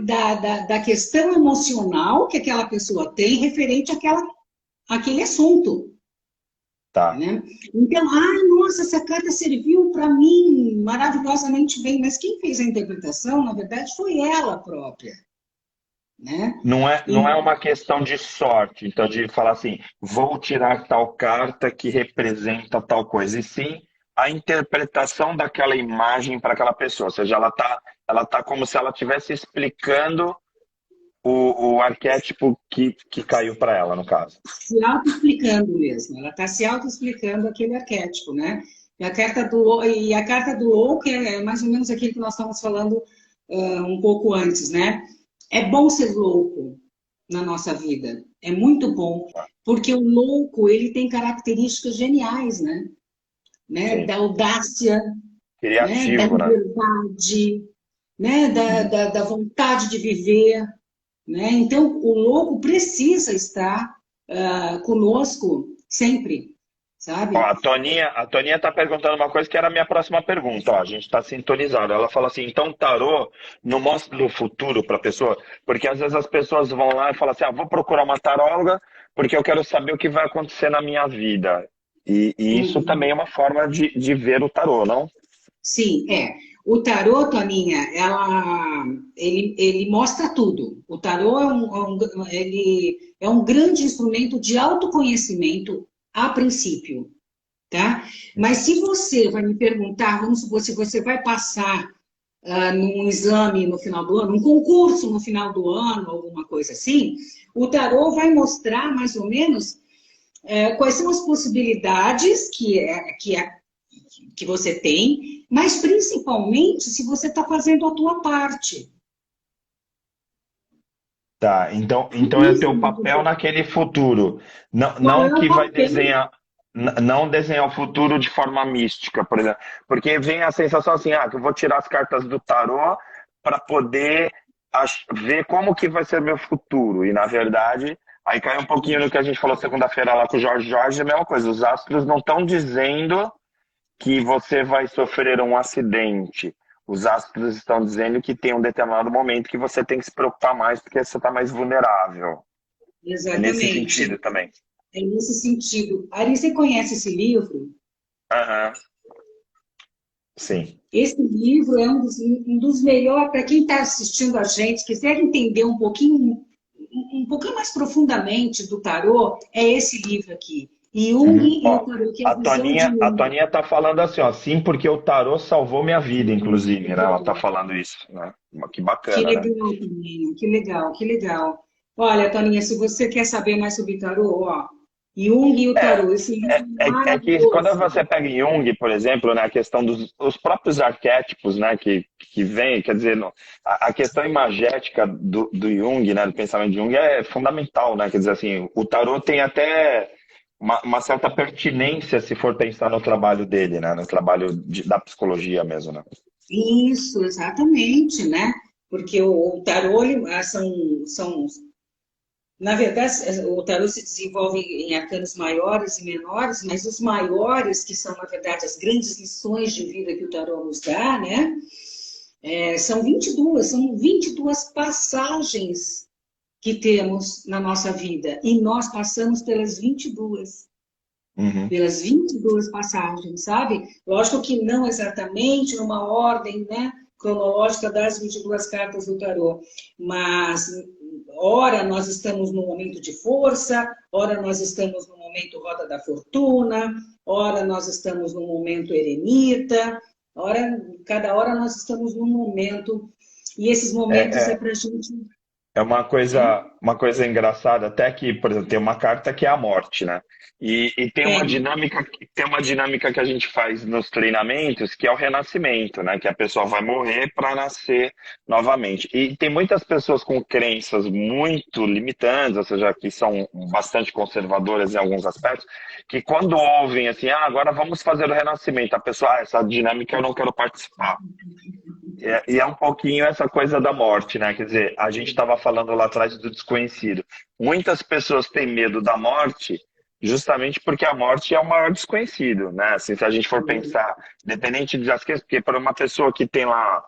questão emocional que aquela pessoa tem referente àquele assunto. Tá. Né? Então, nossa, essa carta serviu para mim maravilhosamente bem, mas quem fez a interpretação, na verdade, foi ela própria. Né? Não é uma questão de sorte, então de falar assim, vou tirar tal carta que representa tal coisa, e sim a interpretação daquela imagem para aquela pessoa, ou seja, ela tá como se ela estivesse explicando o arquétipo que caiu para ela, no caso. Se auto-explicando mesmo, ela está se auto-explicando aquele arquétipo, né? E a carta do louco é mais ou menos aquilo que nós estamos falando um pouco antes, né? É bom ser louco na nossa vida, é muito bom, porque o louco, ele tem características geniais, né? Sim. Da audácia, né? Da Criativo, né? liberdade, né? Da vontade de viver, né? Então, o louco precisa estar conosco sempre, Ó, sabe? a Toninha tá perguntando uma coisa que era a minha próxima pergunta. Ó, a gente está sintonizado. Ela fala assim: então, tarô não mostra o futuro para a pessoa? Porque às vezes as pessoas vão lá e falam assim: vou procurar uma taróloga porque eu quero saber o que vai acontecer na minha vida. E isso também é uma forma de ver o tarô, não? Sim, é. O tarô, Toninha, ele mostra tudo. O tarô ele é um grande instrumento de autoconhecimento a princípio, tá? Mas se você vai me perguntar, vamos supor, se você vai passar num exame no final do ano, um concurso no final do ano, alguma coisa assim, o tarô vai mostrar mais ou menos quais são as possibilidades que você tem, mas principalmente se você está fazendo a tua parte. Tá, então é o Isso é teu muito papel bom. naquele futuro. Não, Qual não é o que vai papel? desenhar, não desenhar o futuro de forma mística, por exemplo. Porque vem a sensação assim, que eu vou tirar as cartas do tarô para poder ver como que vai ser meu futuro. E na verdade, aí cai um pouquinho no que a gente falou segunda-feira lá com o Jorge Jorge, é a mesma coisa. Os astros não estão dizendo que você vai sofrer um acidente. Os astros estão dizendo que tem um determinado momento que você tem que se preocupar mais porque você está mais vulnerável. É nesse sentido Exatamente. também. É nesse sentido. Ari, você conhece esse livro? Aham, sim. Esse livro é um dos melhores, para quem está assistindo a gente, quiser entender um pouquinho um pouquinho mais profundamente do tarô, é esse livro aqui. Jung e o Ó, tarô, que é a visão de A Jung. Toninha tá falando assim, ó, sim, porque o tarô salvou minha vida, inclusive, né? Ela tá falando isso, né? Que Que bacana, né? legal, Toninha, que legal, que legal. Olha, Toninha, se você quer saber mais sobre tarô, ó, Jung e o tarô, esse livro é É que quando maravilhoso. você pega Jung, por exemplo, né, a questão dos os próprios arquétipos, né, que vem, quer dizer, a questão imagética do Jung, né, do pensamento de Jung é fundamental, né, quer dizer assim, o tarô tem até uma certa pertinência se for pensar no trabalho dele, né, no trabalho da psicologia mesmo, né. Isso, exatamente, né? Porque o tarô na verdade, o tarô se desenvolve em arcanos maiores e menores, mas os maiores, que são, na verdade, as grandes lições de vida que o tarô nos dá, né? São 22 passagens que temos na nossa vida. E nós passamos Uhum. pelas 22 passagens, sabe? Lógico que não exatamente numa ordem, né, cronológica das 22 cartas do tarô, mas ora nós estamos no momento de força, ora nós estamos no momento roda da fortuna, ora nós estamos no momento eremita, cada hora nós estamos num momento, e esses momentos É, é é, para a gente, É né? uma coisa engraçada, até que, por exemplo, tem uma carta que é a morte, né? E Tem. tem uma dinâmica que a gente faz nos treinamentos, que é o renascimento, né? Que a pessoa vai morrer para nascer novamente. E tem muitas pessoas com crenças muito limitantes, ou seja, que são bastante conservadoras em alguns aspectos, que quando ouvem assim, ah, agora vamos fazer o renascimento, a pessoa, ah, essa dinâmica eu não quero participar. E é um pouquinho essa coisa da morte, né? Quer dizer, a gente estava falando lá atrás do desconhecido. Muitas pessoas têm medo da morte justamente porque a morte é o maior desconhecido, né? Assim, se a gente for pensar, independente das questões, porque para uma pessoa que tem lá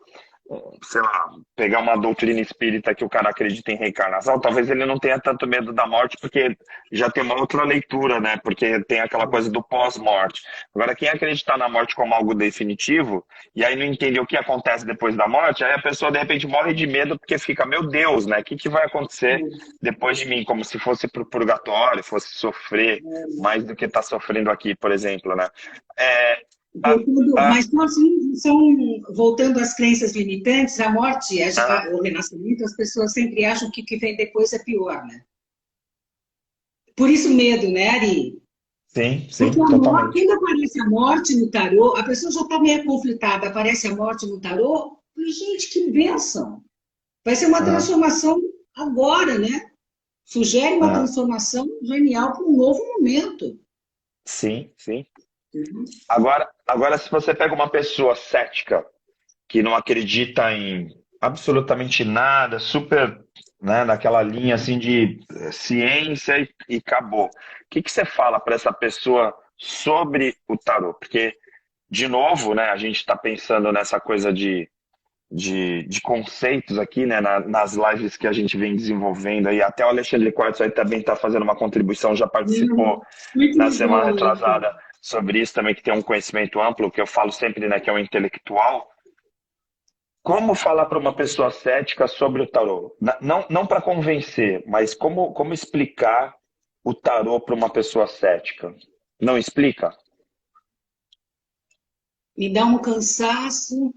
sei lá, pegar uma doutrina espírita que o cara acredita em reencarnação, talvez ele não tenha tanto medo da morte, porque já tem uma outra leitura, né? Porque tem aquela coisa do pós-morte. Agora, quem acreditar na morte como algo definitivo, e aí não entender o que acontece depois da morte, aí a pessoa de repente morre de medo porque fica, meu Deus, né? O que vai acontecer depois de mim? Como se fosse pro purgatório, fosse sofrer mais do que está sofrendo aqui, por exemplo, né? É, a, a, Mas voltando às crenças limitantes, a morte, a, o renascimento, as pessoas sempre acham que o que vem depois é pior, né? Por isso medo, né, Ari? sim, Porque sim, totalmente. quando aparece a morte no tarô, a pessoa já está meio conflitada, aparece a morte no tarô, eu falei, gente, que bênção! Vai ser uma Aham, transformação agora, né? Sugere uma aham. transformação genial para um novo momento. Sim, sim. Uhum. Agora, se você pega uma pessoa cética, que não acredita em absolutamente nada, super, né, naquela linha assim de ciência e acabou. O que você fala para essa pessoa sobre o tarô? Porque, de novo, né, a gente está pensando nessa coisa de conceitos aqui, né, nas lives que a gente vem desenvolvendo aí. Até o Alexandre Quartz aí também está fazendo uma contribuição, já participou Muito na semana legal isso. retrasada sobre isso também, que tem um conhecimento amplo, que eu falo sempre, né, que é um intelectual. Como falar para uma pessoa cética sobre o tarô? Não para convencer, mas como explicar o tarô para uma pessoa cética? Não explica? Me dá um cansaço.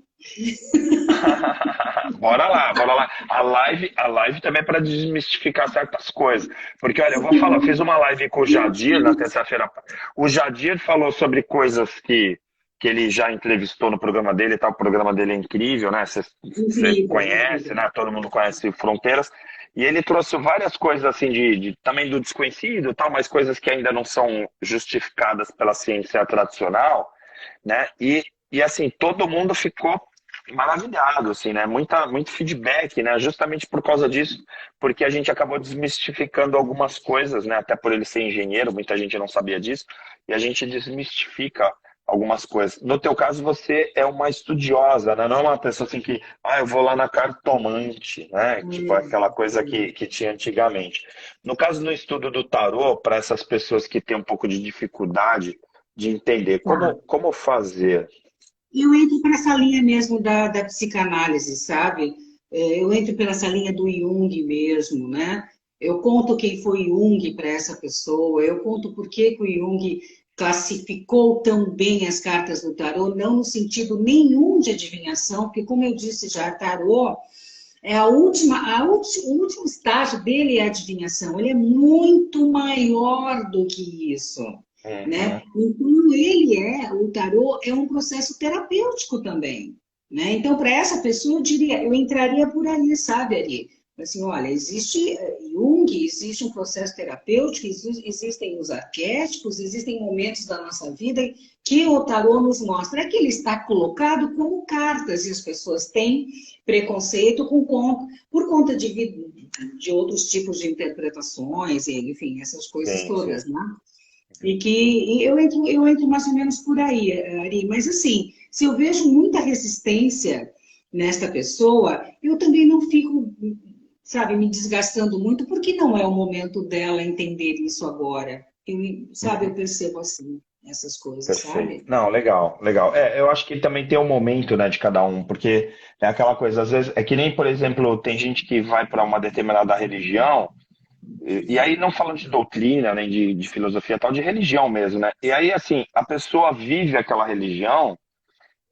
Bora lá, bora lá. A live também é para desmistificar certas coisas. Porque, olha, eu vou falar, fiz uma live com o Jadir na terça-feira. O Jadir falou sobre coisas que ele já entrevistou no programa dele, tá? O programa dele é incrível, né? Você Incrível, conhece, incrível. né? Todo mundo conhece Fronteiras. E ele trouxe várias coisas assim também do desconhecido, e tal, mas coisas que ainda não são justificadas pela ciência tradicional, né? E assim, todo mundo ficou maravilhado, assim, né? Muito feedback, né? Justamente por causa disso, porque a gente acabou desmistificando algumas coisas, né? Até por ele ser engenheiro, muita gente não sabia disso, e a gente desmistifica algumas coisas. No teu caso, você é uma estudiosa, né? Não é uma pessoa assim que, ah, eu vou lá na cartomante, né? Tipo aquela coisa que tinha antigamente. No caso, no estudo do tarô, para essas pessoas que têm um pouco de dificuldade de entender Tá. como fazer. Eu entro para essa linha mesmo da psicanálise, sabe? Eu entro pela essa linha do Jung mesmo, né? Eu conto quem foi Jung para essa pessoa, eu conto por que que o Jung classificou tão bem as cartas do tarô, não no sentido nenhum de adivinhação, porque, como eu disse já, tarô é o último estágio dele é a adivinhação, ele é muito maior do que isso, né? Uhum. Então, o tarô é um processo terapêutico também, né? Então, para essa pessoa, eu entraria por aí, sabe, Ari? Assim, olha, existe Jung, existe um processo terapêutico, existem os arquétipos, existem momentos da nossa vida que o tarô nos mostra que ele está colocado como cartas e as pessoas têm preconceito por conta de outros tipos de interpretações, enfim, essas coisas Sim, sim. todas, né? E eu entro mais ou menos por aí, Ari, mas assim, se eu vejo muita resistência nesta pessoa, eu também não fico, sabe, me desgastando muito, porque não é o momento dela entender isso agora. Sabe, eu Uhum. percebo assim, essas coisas, Perfeito. sabe? Não, legal, legal. Eu acho que também tem um momento, né, de cada um, porque é aquela coisa, às vezes, é que nem, por exemplo, tem gente que vai para uma determinada religião, e aí não falando de doutrina, nem de filosofia, tal, de religião mesmo, né? E aí, assim, a pessoa vive aquela religião,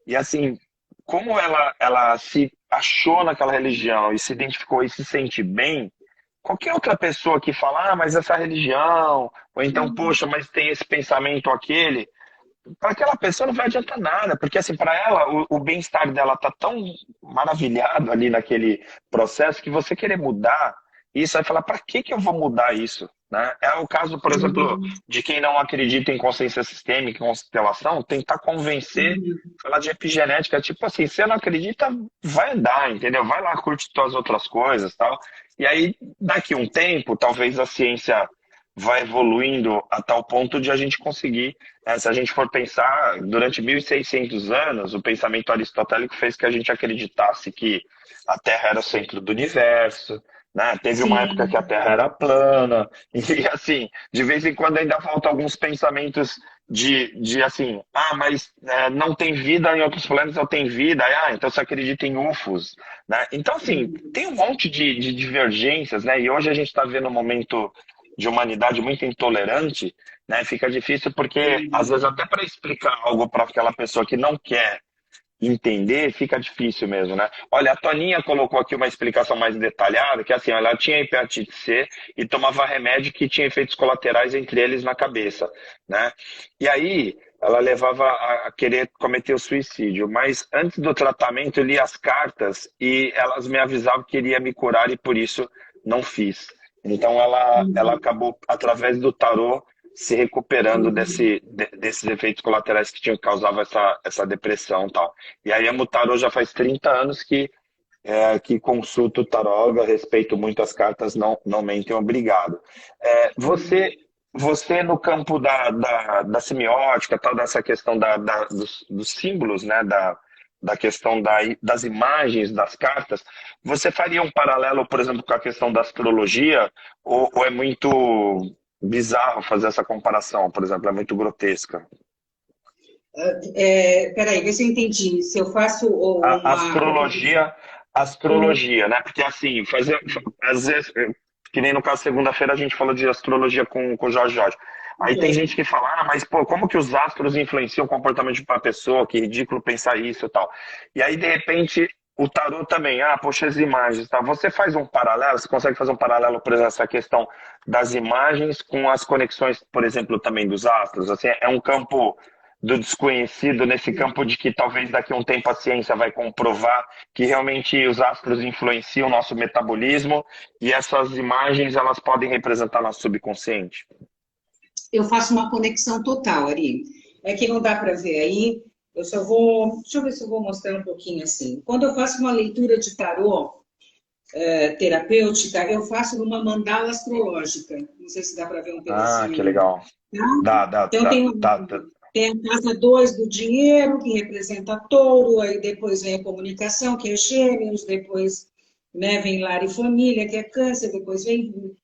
e assim, como ela se achou naquela religião e se identificou e se sente bem, qualquer outra pessoa que fala, ah, mas essa religião, ou então, poxa, mas tem esse pensamento ou aquele, para aquela pessoa não vai adiantar nada, porque assim, para ela, o bem-estar dela tá tão maravilhado ali naquele processo que você querer mudar isso, vai falar, para que que eu vou mudar isso? Né? É o caso, por exemplo, de quem não acredita em consciência sistêmica, em constelação, tentar convencer, falar de epigenética, tipo assim, você não acredita, vai andar, entendeu? Vai lá, curte todas as outras coisas, tal. E aí, daqui um tempo, talvez a ciência vai evoluindo a tal ponto de a gente conseguir, se a gente for pensar, durante 1.600 anos, o pensamento aristotélico fez que a gente acreditasse que a Terra era o centro do universo, né? Teve uma época que a Sim. Terra era plana, e assim, de vez em quando ainda falta alguns pensamentos de assim, ah, mas não tem vida em outros planetas, ou tem vida, então você acredita em UFOs, né? Então, assim, tem um monte de divergências, né? E hoje a gente está vendo um momento de humanidade muito intolerante, né? Fica difícil porque, às vezes, até para explicar algo para aquela pessoa que não quer entender, fica difícil mesmo, né? Olha, a Toninha colocou aqui uma explicação mais detalhada, que assim, ela tinha hepatite C e tomava remédio que tinha efeitos colaterais, entre eles na cabeça, né? E aí, ela levava a querer cometer o suicídio, mas antes do tratamento eu li as cartas e elas me avisavam que iria me curar e por isso não fiz. Então ela acabou, através do tarô, se recuperando desses efeitos colaterais que tinham causado essa depressão e tal. E aí a tarô já faz 30 anos que consulto o tarólogo, respeito muito as cartas, não mentem, obrigado. Você no campo da semiótica, tal, dessa questão dos símbolos, né, da questão das imagens das cartas, você faria um paralelo, por exemplo, com a questão da astrologia, ou é muito bizarro fazer essa comparação, por exemplo, é muito grotesca? Peraí, vê se eu entendi. Se eu faço A uma. astrologia, né? Porque assim, às vezes, que nem no caso segunda-feira a gente falou de astrologia com o Jorge. Aí tem gente que fala, ah, mas pô, como que os astros influenciam o comportamento de uma pessoa? Que ridículo pensar isso e tal. E aí, de repente, o tarô também, ah, poxa, as imagens, tá? Você faz um paralelo, você consegue fazer um paralelo, por exemplo, essa questão das imagens com as conexões, por exemplo, também dos astros? Assim, é um campo do desconhecido nesse campo de que talvez daqui a um tempo a ciência vai comprovar que realmente os astros influenciam o nosso metabolismo e essas imagens elas podem representar nosso subconsciente. Eu faço uma conexão total, Ari. É que não dá para ver aí. Eu só vou. Deixa eu ver se eu vou mostrar um pouquinho assim. Quando eu faço uma leitura de tarô terapêutica, eu faço numa mandala astrológica. Não sei se dá para ver um Ah, pedacinho que aí. legal. Tá? Dá, dá, Então, dá, dá. tem a casa 2 do dinheiro, que representa touro, aí depois vem a comunicação, que é gêmeos, depois, né, vem lar e família, que é câncer, depois vem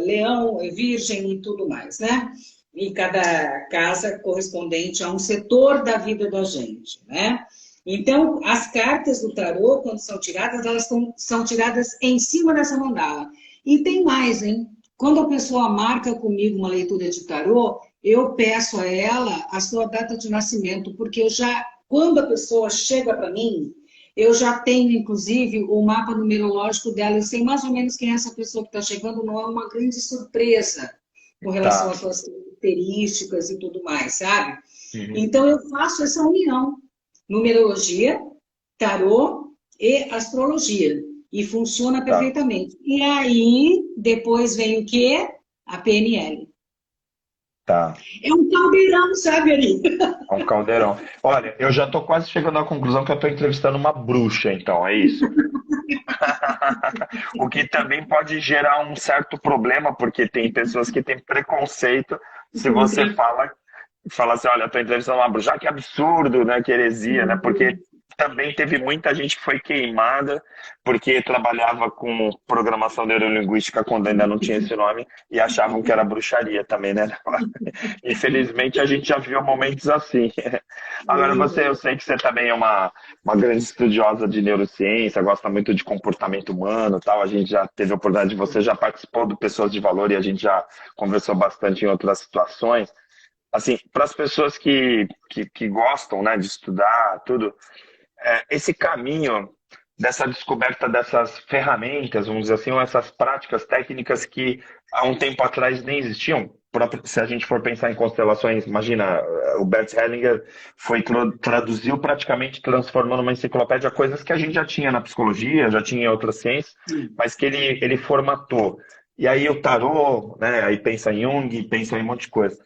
leão, virgem e tudo mais, né? E cada casa correspondente a um setor da vida da gente, né? Então, as cartas do tarô, quando são tiradas, elas são tiradas em cima dessa mandala. E tem mais, hein? Quando a pessoa marca comigo uma leitura de tarô, eu peço a ela a sua data de nascimento, porque quando a pessoa chega para mim, eu já tenho, inclusive, o mapa numerológico dela, eu sei mais ou menos quem é essa pessoa que está chegando, não é uma grande surpresa com relação Tá. às suas características e tudo mais, sabe? Uhum. Então, eu faço essa união, numerologia, tarô e astrologia. E funciona Tá. perfeitamente. E aí, depois vem o quê? A PNL. Tá. É um caldeirão, sabe, Ari? É um caldeirão. Olha, eu já tô quase chegando à conclusão que eu tô entrevistando uma bruxa, então, é isso. O que também pode gerar um certo problema, porque tem pessoas que têm preconceito se você fala assim, olha, estou entrevistando uma bruxa, que absurdo, né, que heresia, né, porque também teve muita gente que foi queimada porque trabalhava com programação neurolinguística quando ainda não tinha esse nome e achavam que era bruxaria também, né? Infelizmente a gente já viu momentos assim. Agora eu sei que você também é uma grande estudiosa de neurociência, gosta muito de comportamento humano, tal. A gente já teve a oportunidade de você já participou do Pessoas de Valor e a gente já conversou bastante em outras situações. Assim, para as pessoas que gostam, né, de estudar, tudo, esse caminho dessa descoberta dessas ferramentas, vamos dizer assim, ou essas práticas técnicas que há um tempo atrás nem existiam. Se a gente for pensar em constelações, imagina, o Bert Hellinger traduziu praticamente transformando uma enciclopédia coisas que a gente já tinha na psicologia, já tinha em outras ciências, mas que ele formatou. E aí o tarô, né, aí pensa em Jung, pensa em um monte de coisa.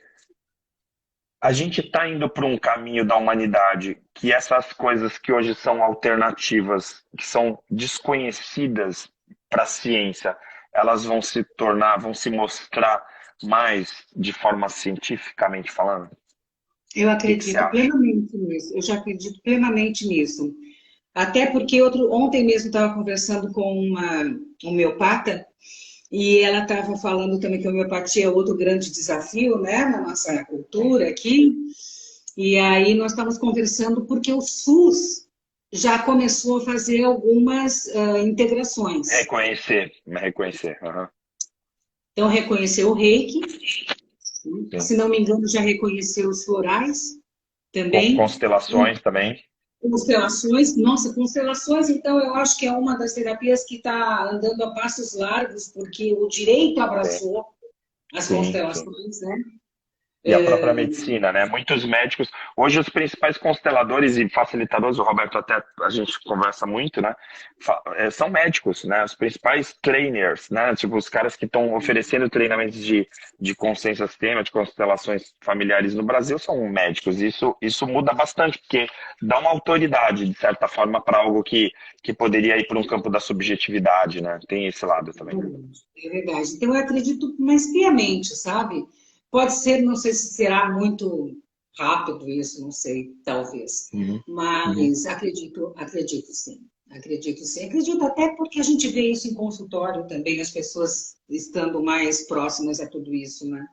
A gente está indo para um caminho da humanidade que essas coisas que hoje são alternativas, que são desconhecidas para a ciência, elas vão se tornar, vão se mostrar mais de forma cientificamente falando? O Eu que que você acredito acha? plenamente nisso. Eu já acredito plenamente nisso. Até porque ontem mesmo estava conversando com uma homeopata e ela estava falando também que a homeopatia é outro grande desafio, né, na nossa cultura aqui. E aí nós estávamos conversando porque o SUS já começou a fazer algumas integrações. Reconhecer. Aham. Então, reconheceu o reiki, Sim. se não me engano, já reconheceu os florais também. Constelações também. Constelações, nossa, constelações, então eu acho que é uma das terapias que está andando a passos largos, porque o direito abraçou as Sim, sim. constelações, né? E a própria medicina, né? Muitos médicos, hoje os principais consteladores e facilitadores, o Roberto até a gente conversa muito, né? São médicos, né? Os principais trainers, né? Tipo, os caras que estão oferecendo treinamentos de consciência sistêmica, de constelações familiares no Brasil são médicos. Isso muda bastante, porque dá uma autoridade, de certa forma, para algo que poderia ir para um campo da subjetividade, né? Tem esse lado também. É verdade. Então eu acredito mais piamente, sabe? Pode ser, não sei se será muito rápido isso, não sei, talvez. Mas acredito sim. Acredito sim. Acredito até porque a gente vê isso em consultório também, as pessoas estando mais próximas a tudo isso, né?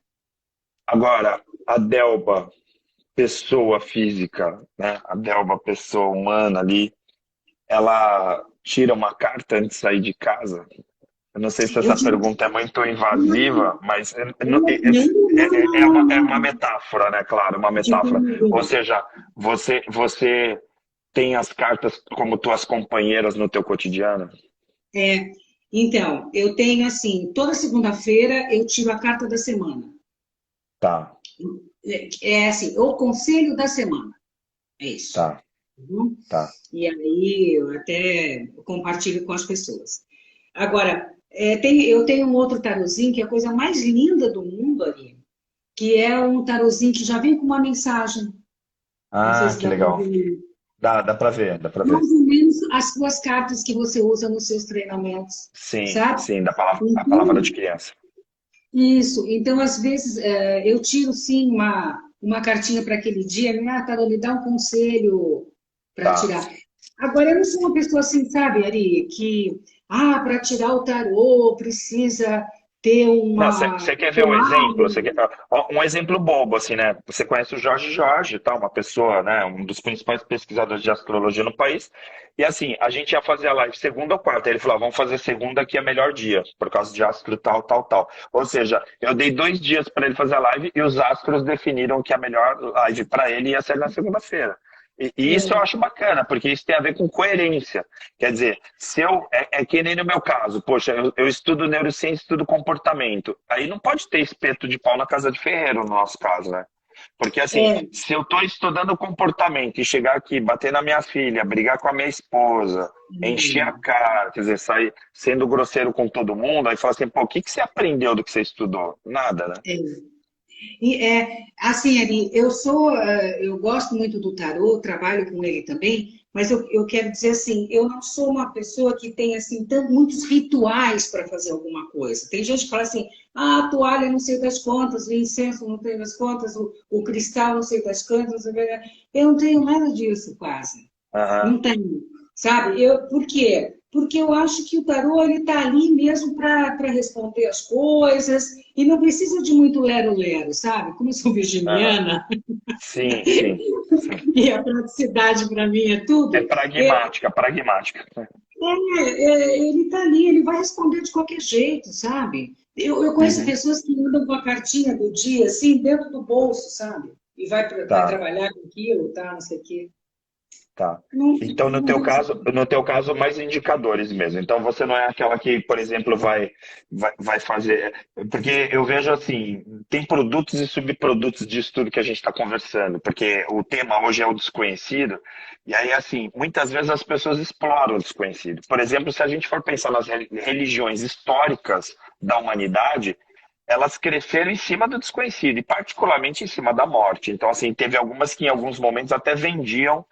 Agora, a Delba, pessoa física, né? A Delba, pessoa humana ali, ela tira uma carta antes de sair de casa? Eu não sei se Eu essa digo, pergunta é muito invasiva, mas é uma não. metáfora, né? Claro, uma metáfora. Ou Digo, seja, você tem as cartas como tuas companheiras no teu cotidiano? então, eu tenho assim, toda segunda-feira eu tiro a carta da semana. Tá, É assim, o conselho da semana. É isso. tá, Uhum. tá. E aí eu até compartilho com as pessoas. Agora, eu tenho um outro tarozinho que é a coisa mais linda do mundo ali, que é um tarozinho que já vem com uma mensagem. Não sei Ah, se que dá para legal. ver. Dá pra ver, dá pra ver. Mais ou menos as suas cartas que você usa nos seus treinamentos, Sim, sabe? sim, a palavra de Então, criança. isso. Então, às vezes, eu tiro, sim, uma cartinha para aquele dia, né? Ah, Tarô, me dá um conselho para Tá. tirar. Agora, eu não sou uma pessoa assim, sabe, Ari, que, para tirar o tarô precisa ter Não, uma. você quer ver Ter um exemplo? algo. Ó, um exemplo bobo, assim, né? Você conhece o Jorge Jorge, tá? Uma pessoa, né? Um dos principais pesquisadores de astrologia no país. E assim, a gente ia fazer a live segunda ou quarta. Ele falou, vamos fazer segunda que é melhor dia, por causa de astro tal, tal, tal. Ou seja, eu dei 2 dias para ele fazer a live e os astros definiram que a melhor live para ele ia ser na segunda-feira. E isso eu É, acho bacana, porque isso tem a ver com coerência. Quer dizer, se eu. É que nem no meu caso, poxa, eu estudo neurociência, estudo comportamento. Aí não pode ter espeto de pau na casa de ferreiro, no nosso caso, né? Porque assim, é, se eu estou estudando comportamento e chegar aqui, bater na minha filha, brigar com a minha esposa, encher a cara, quer dizer, sair sendo grosseiro com todo mundo, aí fala assim, pô, o que que você aprendeu do que você estudou? Nada, né? é. E assim, Ari, eu gosto muito do tarô, trabalho com ele também, mas eu quero dizer assim, eu não sou uma pessoa que tem assim muitos rituais para fazer alguma coisa. Tem gente que fala assim, ah, a toalha não sei das contas, o incenso não sei das contas, o cristal não sei das contas. Eu não tenho nada disso quase. Aham. Não tenho, sabe? Por quê? Porque eu acho que o tarô ele está ali mesmo para responder as coisas e não precisa de muito lero-lero, sabe? Como eu sou Aham. virginiana Sim, sim, sim. e a praticidade para mim é É tudo, pragmática, pragmática. ele está ali, ele vai responder de qualquer jeito, sabe? Eu conheço Uhum. pessoas que andam com a cartinha do dia assim dentro do bolso, sabe? E vai Tá. trabalhar com aquilo, tá? Não sei o quê. Tá. Não, Então, não tem essa. no teu caso, mais indicadores mesmo. Então, você não é aquela que, por exemplo, vai fazer. Porque eu vejo assim, tem produtos e subprodutos disso tudo que a gente está conversando, porque o tema hoje é o desconhecido, e aí, assim, muitas vezes as pessoas exploram o desconhecido. Por exemplo, se a gente for pensar nas religiões históricas da humanidade, elas cresceram em cima do desconhecido, e particularmente em cima da morte. Então, assim, teve algumas que em alguns momentos até vendiam,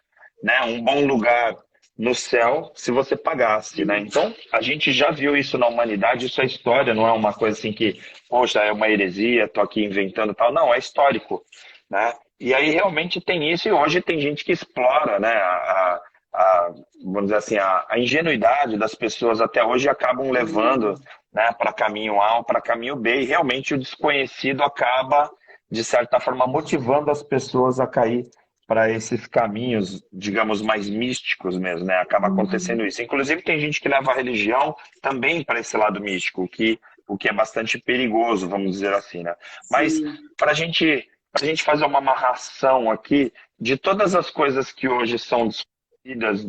né, um bom lugar no céu se você pagasse, né? Então, a gente já viu isso na humanidade, isso é história, não é uma coisa assim que, poxa, é uma heresia, tô aqui inventando tal. Não, é histórico, né? E aí realmente tem isso, e hoje tem gente que explora, né, vamos dizer assim, a ingenuidade das pessoas até hoje acabam levando, né, para caminho A ou para caminho B, e realmente o desconhecido acaba, de certa forma, motivando as pessoas a cair para esses caminhos, digamos, mais místicos mesmo, né? Acaba acontecendo isso. Inclusive, tem gente que leva a religião também para esse lado místico, o que é bastante perigoso, vamos dizer assim, né? Mas Sim. para a gente fazer uma amarração aqui de todas as coisas que hoje são discutidas,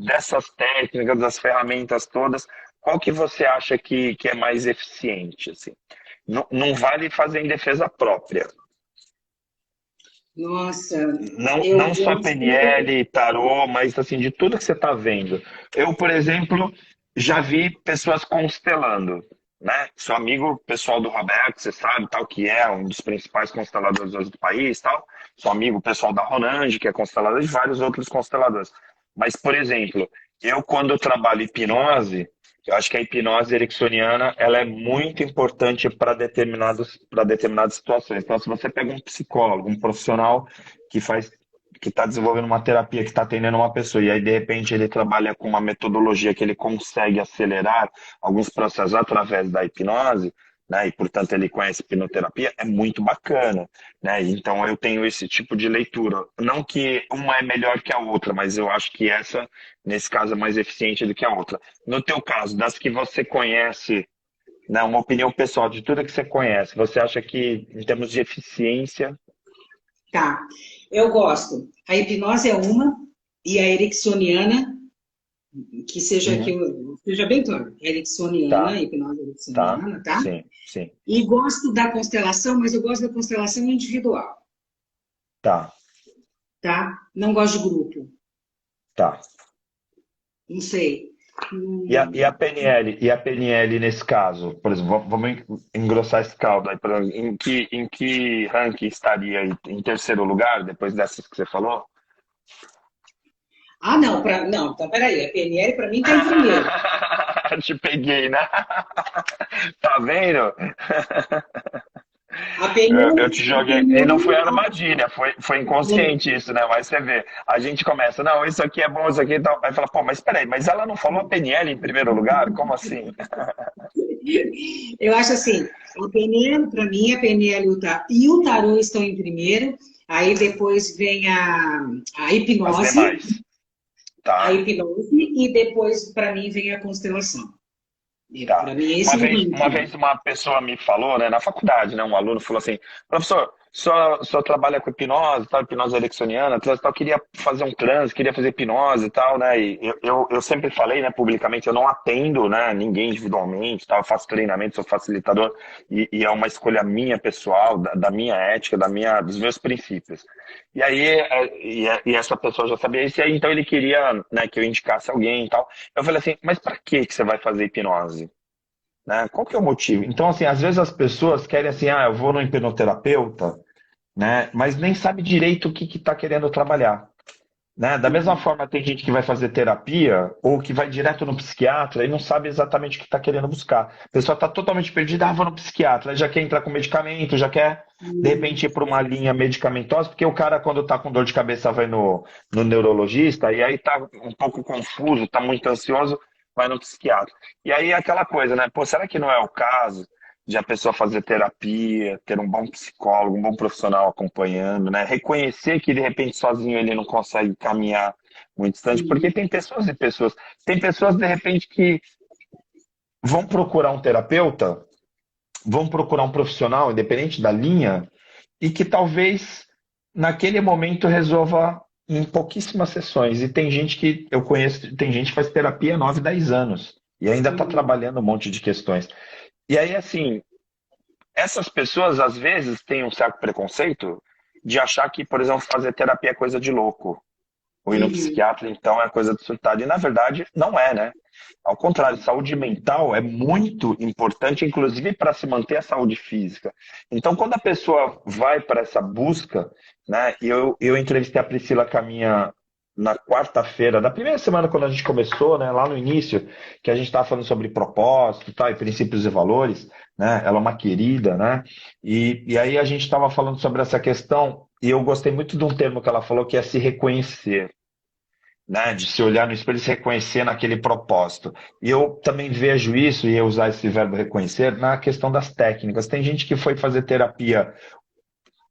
dessas técnicas, das ferramentas todas, qual que você acha que é mais eficiente, assim? Não, não vale fazer em defesa própria. Nossa, Não, eu não só gosto. PNL, tarô, mas assim, de tudo que você está vendo. Eu, por exemplo, já vi pessoas constelando, né? Sou amigo pessoal do Roberto, você sabe, tal, que é um dos principais consteladores hoje do país, tal. Sou amigo pessoal da Ronange, que é constelador, e vários outros consteladores. Mas, por exemplo, eu quando eu trabalho hipnose, eu acho que a hipnose ericksoniana, ela é muito importante para determinadas situações. Então, se você pega um psicólogo, um profissional que faz que está desenvolvendo uma terapia, que está atendendo uma pessoa, e aí de repente ele trabalha com uma metodologia que ele consegue acelerar alguns processos através da hipnose, né, e portanto ele conhece hipnoterapia, é muito bacana, né? Então eu tenho esse tipo de leitura. Não que uma é melhor que a outra, mas eu acho que essa, nesse caso, é mais eficiente do que a outra. No teu caso, das que você conhece, né, uma opinião pessoal de tudo que você conhece, você acha que, em termos de eficiência, Tá, eu gosto. A hipnose é uma, e a ericksoniana, uhum, seja bem claro, ericksoniana, tá. a hipnose Tá, ericksoniana, tá? sim, sim, E gosto da constelação, mas eu gosto da constelação individual, tá, tá? Não gosto de grupo, tá. não sei. E a PNL, e a PNL nesse caso, por exemplo, vamos engrossar esse caldo aí, por exemplo, em que ranking estaria aí? Em terceiro lugar, depois dessas que você falou? Ah, não, não, então peraí, a PNL para mim está em primeiro. Te peguei, né? Tá vendo? A PNL, Eu te a joguei. E não foi PNL, armadilha, foi inconsciente isso, né? Mas você vê, a gente começa, não, isso aqui é bom, isso aqui é tal. Aí fala, pô, mas peraí, mas ela não falou a PNL em primeiro lugar? Como assim? Eu acho assim, a PNL, para mim, a PNL e o tarô estão em primeiro, aí depois vem a As hipnose, demais, tá? e depois, para mim, vem a constelação. Tá. Para mim, Uma esse é o vez, uma ranking. vez uma pessoa me falou, né, na faculdade, né, um aluno falou assim, professor, só trabalha com hipnose, tal, hipnose ericksoniana, tal, queria fazer um transe, queria fazer hipnose e tal, né, e eu sempre falei, né, publicamente, eu não atendo, né, ninguém individualmente, tal, eu faço treinamento, sou facilitador, e é uma escolha minha pessoal, da minha ética, dos meus princípios. E aí, e essa pessoa já sabia isso, e aí então ele queria, né, que eu indicasse alguém e tal. Eu falei assim, mas para que você vai fazer hipnose? Né? Qual que é o motivo? Então, assim, às vezes as pessoas querem assim, eu vou no hipnoterapeuta, né? Mas nem sabe direito o que está querendo trabalhar. Né? Da mesma forma, tem gente que vai fazer terapia ou que vai direto no psiquiatra e não sabe exatamente o que está querendo buscar. A pessoa está totalmente perdida, vou no psiquiatra, já quer entrar com medicamento, já quer, de repente, ir para uma linha medicamentosa, porque o cara, quando está com dor de cabeça, vai no neurologista e aí está um pouco confuso, está muito ansioso, vai no psiquiatra. E aí é aquela coisa, né? Pô, será que não é o caso de a pessoa fazer terapia, ter um bom psicólogo, um bom profissional acompanhando, né? Reconhecer que de repente sozinho ele não consegue caminhar muito distante, porque tem pessoas e pessoas. Tem pessoas de repente que vão procurar um terapeuta, vão procurar um profissional, independente da linha, e que talvez naquele momento resolva em pouquíssimas sessões. E tem gente que eu conheço, tem gente que faz terapia há 9, 10 anos e ainda está trabalhando um monte de questões. E aí, assim, essas pessoas, às vezes, têm um certo preconceito de achar que, por exemplo, fazer terapia é coisa de louco. Ou ir no psiquiatra, então, é coisa de surtado. E, na verdade, não é, né? Ao contrário, saúde mental é muito importante, inclusive para se manter a saúde física. Então, quando a pessoa vai para essa busca, né? E eu entrevistei a Priscila Caminha na quarta-feira, da primeira semana quando a gente começou, né? Lá no início, que a gente estava falando sobre propósito, tal, e princípios e valores, né? Ela é uma querida, né? E aí a gente estava falando sobre essa questão, e eu gostei muito de um termo que ela falou, que é se reconhecer, né, de se olhar no espelho e se reconhecer naquele propósito. E eu também vejo isso, e eu usar esse verbo reconhecer, na questão das técnicas. Tem gente que foi fazer terapia,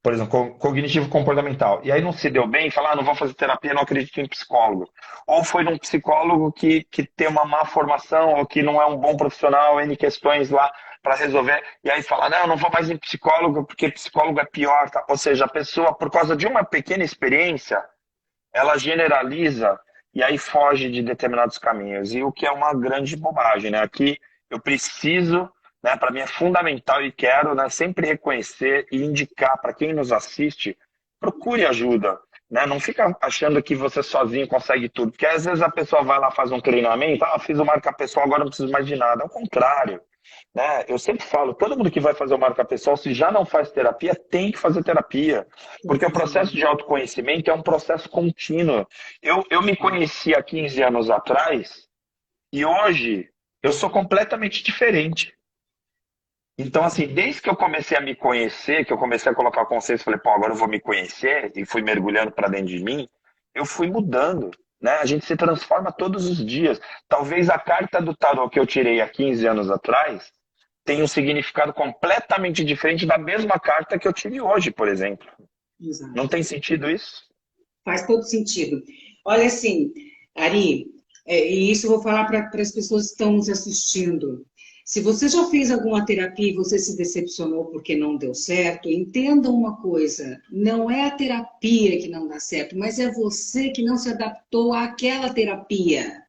por exemplo, cognitivo comportamental, e aí não se deu bem e fala, não vou fazer terapia, não acredito em psicólogo. Ou foi num psicólogo que tem uma má formação, ou que não é um bom profissional, N questões lá para resolver, e aí fala, não vou mais em psicólogo, porque psicólogo é pior. Tá? Ou seja, a pessoa, por causa de uma pequena experiência, ela generaliza e aí foge de determinados caminhos. E o que é uma grande bobagem, né? Aqui eu preciso, né, para mim é fundamental e quero, né, sempre reconhecer e indicar para quem nos assiste, procure ajuda. Né? Não fica achando que você sozinho consegue tudo, porque às vezes a pessoa vai lá, faz um treinamento, fiz o marca pessoal, agora não preciso mais de nada. Ao contrário, né? Eu sempre falo, todo mundo que vai fazer o marca pessoal, se já não faz terapia, tem que fazer terapia. Porque o processo de autoconhecimento é um processo contínuo. Eu me conheci há 15 anos atrás e hoje eu sou completamente diferente. Então, assim, desde que eu comecei a me conhecer, que eu comecei a colocar conceitos, falei, pô, agora eu vou me conhecer, e fui mergulhando para dentro de mim, eu fui mudando, né? A gente se transforma todos os dias. Talvez a carta do tarô que eu tirei há 15 anos atrás tenha um significado completamente diferente da mesma carta que eu tive hoje, por exemplo. Exato. Não tem sentido isso? Faz todo sentido. Olha, assim, Ari, e isso eu vou falar para as pessoas que estão nos assistindo. Se você já fez alguma terapia e você se decepcionou porque não deu certo, entenda uma coisa: não é a terapia que não dá certo, mas é você que não se adaptou àquela terapia.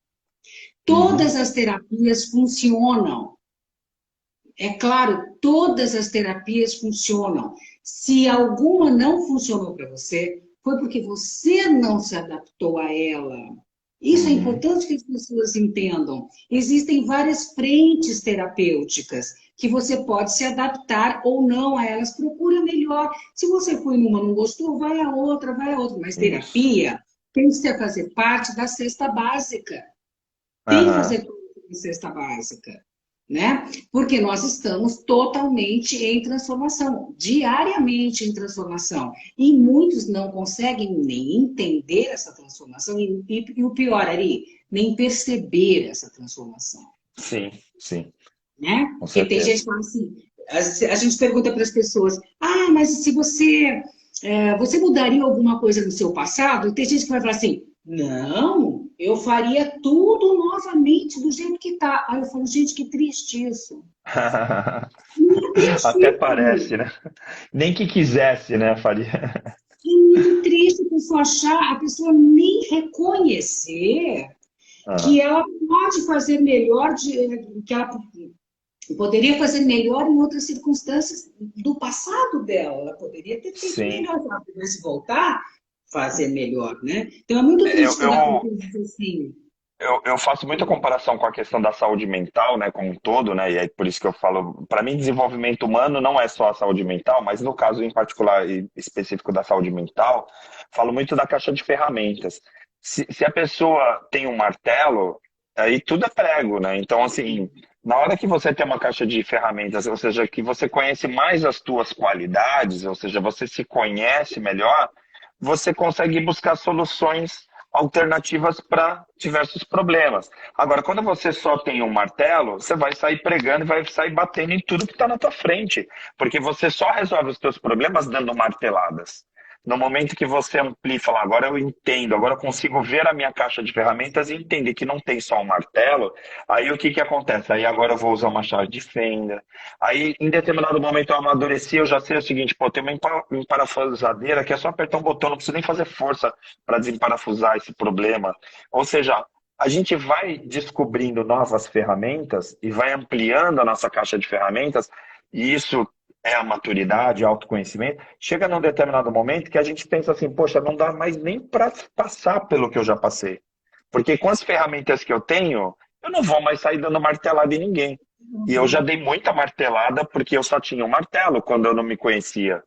Todas as terapias funcionam. É claro, todas as terapias funcionam. Se alguma não funcionou para você, foi porque você não se adaptou a ela. Isso é importante que as pessoas entendam. Existem várias frentes terapêuticas que você pode se adaptar ou não a elas. Procura melhor. Se você foi numa e não gostou, vai a outra, vai a outra. Mas Isso. terapia tem que fazer parte da cesta básica. Tem que Aham. fazer parte da cesta básica. Né? Porque nós estamos totalmente em transformação, diariamente em transformação. E muitos não conseguem nem entender essa transformação, e o pior, Ari, nem perceber essa transformação. Sim, sim. né? Com Porque tem gente certeza. que fala assim, a gente pergunta para as pessoas, mas se você mudaria alguma coisa no seu passado? E tem gente que vai falar assim, não, eu faria tudo novamente do jeito que está. Aí eu falo, gente, que triste isso. Não Até acredito. parece, né? Nem que quisesse, né, faria. É muito triste a pessoa achar, a pessoa nem reconhecer que Ah, ela pode fazer melhor, que ela poderia fazer melhor em outras circunstâncias do passado dela. Ela poderia ter feito sim. melhor, se ela pudesse voltar, fazer melhor, né? Então é muito Eu, triste quando eu, acontece assim. eu faço muita comparação com a questão da saúde mental, né, como um todo, né, e aí por isso que eu falo, para mim, desenvolvimento humano não é só a saúde mental, mas no caso em particular e específico da saúde mental, falo muito da caixa de ferramentas. Se a pessoa tem um martelo, aí tudo é prego, né? Então, assim, na hora que você tem uma caixa de ferramentas, ou seja, que você conhece mais as tuas qualidades, ou seja, você se conhece melhor, você consegue buscar soluções alternativas para diversos problemas. Agora, quando você só tem um martelo, você vai sair pregando e vai sair batendo em tudo que está na tua frente, porque você só resolve os teus problemas dando marteladas. No momento que você amplia e fala, agora eu entendo, agora eu consigo ver a minha caixa de ferramentas e entender que não tem só um martelo, aí o que que acontece? Aí agora eu vou usar uma chave de fenda. Aí, em determinado momento, eu amadureci, eu já sei o seguinte, pô, tem uma emparafusadeira que é só apertar um botão, não preciso nem fazer força para desemparafusar esse problema. Ou seja, a gente vai descobrindo novas ferramentas e vai ampliando a nossa caixa de ferramentas, e isso é a maturidade, o autoconhecimento. Chega num determinado momento que a gente pensa assim, poxa, não dá mais nem para passar pelo que eu já passei. Porque com as ferramentas que eu tenho, eu não vou mais sair dando martelada em ninguém. E eu já dei muita martelada porque eu só tinha um martelo quando eu não me conhecia,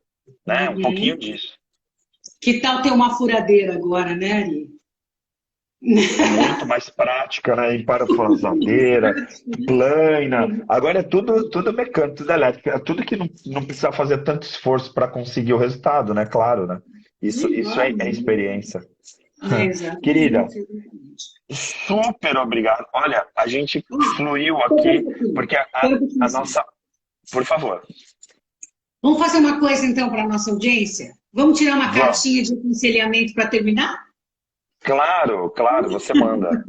né? Um pouquinho Uhum. disso. Que tal ter uma furadeira agora, né, Ari? Muito mais prática, né? Em parafusadeira, plana. Agora é tudo mecânico, tudo elétrico. É tudo que não precisa fazer tanto esforço para conseguir o resultado, né? Claro, né? Isso é experiência. Querida, Exatamente, exatamente. super obrigado. Olha, a gente fluiu Espera um aqui, pouquinho, porque espera um pouquinho a só. nossa. Por favor, Vamos fazer uma coisa então para a nossa audiência? Vamos tirar uma vamos. cartinha de aconselhamento para terminar? Claro, claro, você manda.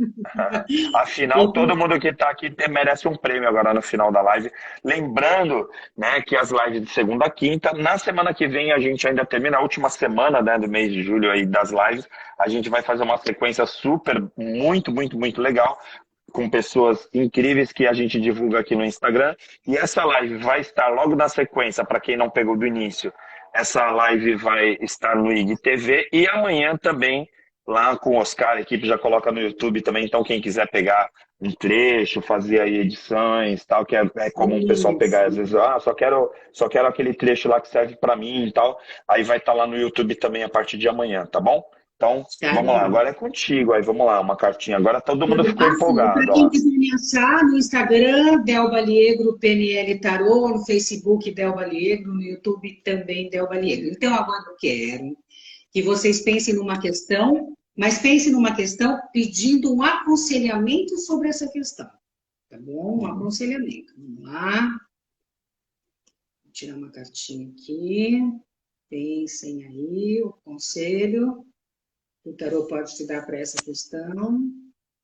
Afinal, todo mundo que está aqui merece um prêmio agora no final da live. Lembrando, né, que as lives de segunda a quinta, na semana que vem a gente ainda termina a última semana, né, do mês de julho aí das lives. A gente vai fazer uma sequência super, muito, muito, muito legal, com pessoas incríveis que a gente divulga aqui no Instagram. E essa live vai estar logo na sequência, para quem não pegou do início. Essa live vai estar no IGTV e amanhã também lá com o Oscar, a equipe já coloca no YouTube também, então quem quiser pegar um trecho, fazer aí edições, tal, que é comum o pessoal pegar, Isso. às vezes, só quero aquele trecho lá que serve para mim e tal, aí vai estar lá no YouTube também a partir de amanhã, tá bom? Então, Tá vamos lá, bom. agora é contigo, aí vamos lá, uma cartinha, agora todo mundo ficou Assim, para empolgado, quem ó. quiser me achar no Instagram, Delba Allegro, PNL Tarô, no Facebook Delba Allegro, no YouTube também Delba Allegro. Então, agora eu quero que vocês pensem numa questão, mas pensem numa questão pedindo um aconselhamento sobre essa questão, tá bom? Um aconselhamento. Vamos lá. Vou tirar uma cartinha aqui. Pensem aí, o conselho que o tarô pode te dar para essa questão.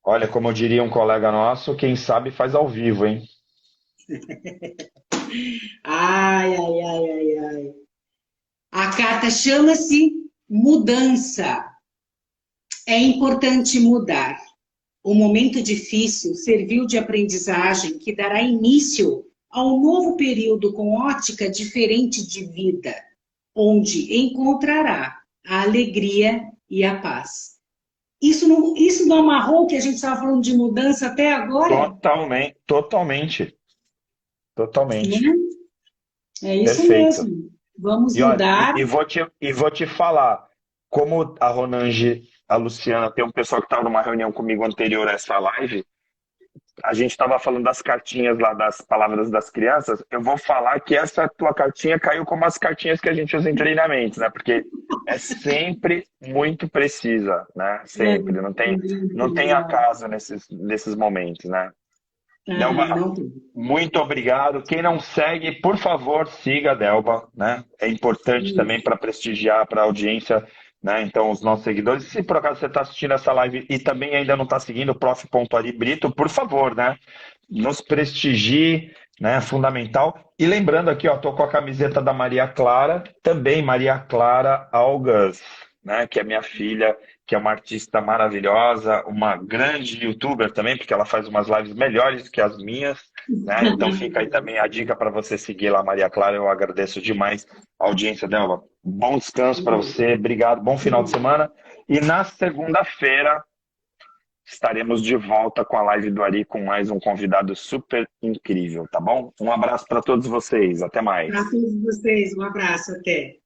Olha, como diria um colega nosso, quem sabe faz ao vivo, hein? Ai, ai, ai, ai, ai. A carta chama-se Mudança. É importante mudar. O momento difícil serviu de aprendizagem que dará início a um novo período com ótica diferente de vida, onde encontrará a alegria e a paz. Isso não amarrou o que a gente estava falando de mudança até agora? Totalmente, totalmente, totalmente. Né? É isso Perfeito. mesmo. Vamos E olha, mudar. e vou te falar, como a Ronange, a Luciana, tem um pessoal que estava numa reunião comigo anterior a essa live, a gente estava falando das cartinhas lá, das palavras das crianças, eu vou falar que essa tua cartinha caiu como as cartinhas que a gente usa em treinamentos, né? Porque é sempre muito precisa, né? É, Sempre, não tem acaso nesses momentos, né? Delba, Não tem. muito obrigado. Quem não segue, por favor, siga a Delba, né? É importante também para prestigiar, para a audiência, né? Então, os nossos seguidores. Se por acaso você está assistindo essa live e também ainda não está seguindo o Prof. Ari Brito, por favor, né? Nos prestigie, né? Fundamental. E lembrando aqui, ó, tô com a camiseta da Maria Clara, também Maria Clara Algas, né? Que é minha filha, que é uma artista maravilhosa, uma grande youtuber também, porque ela faz umas lives melhores que as minhas, né? Então fica aí também a dica para você seguir lá, Maria Clara. Eu agradeço demais a audiência dela. Bom descanso para você, obrigado, bom final de semana. E na segunda-feira estaremos de volta com a live do Ari com mais um convidado super incrível, tá bom? Um abraço para todos vocês, até mais. Para todos vocês, um abraço, até.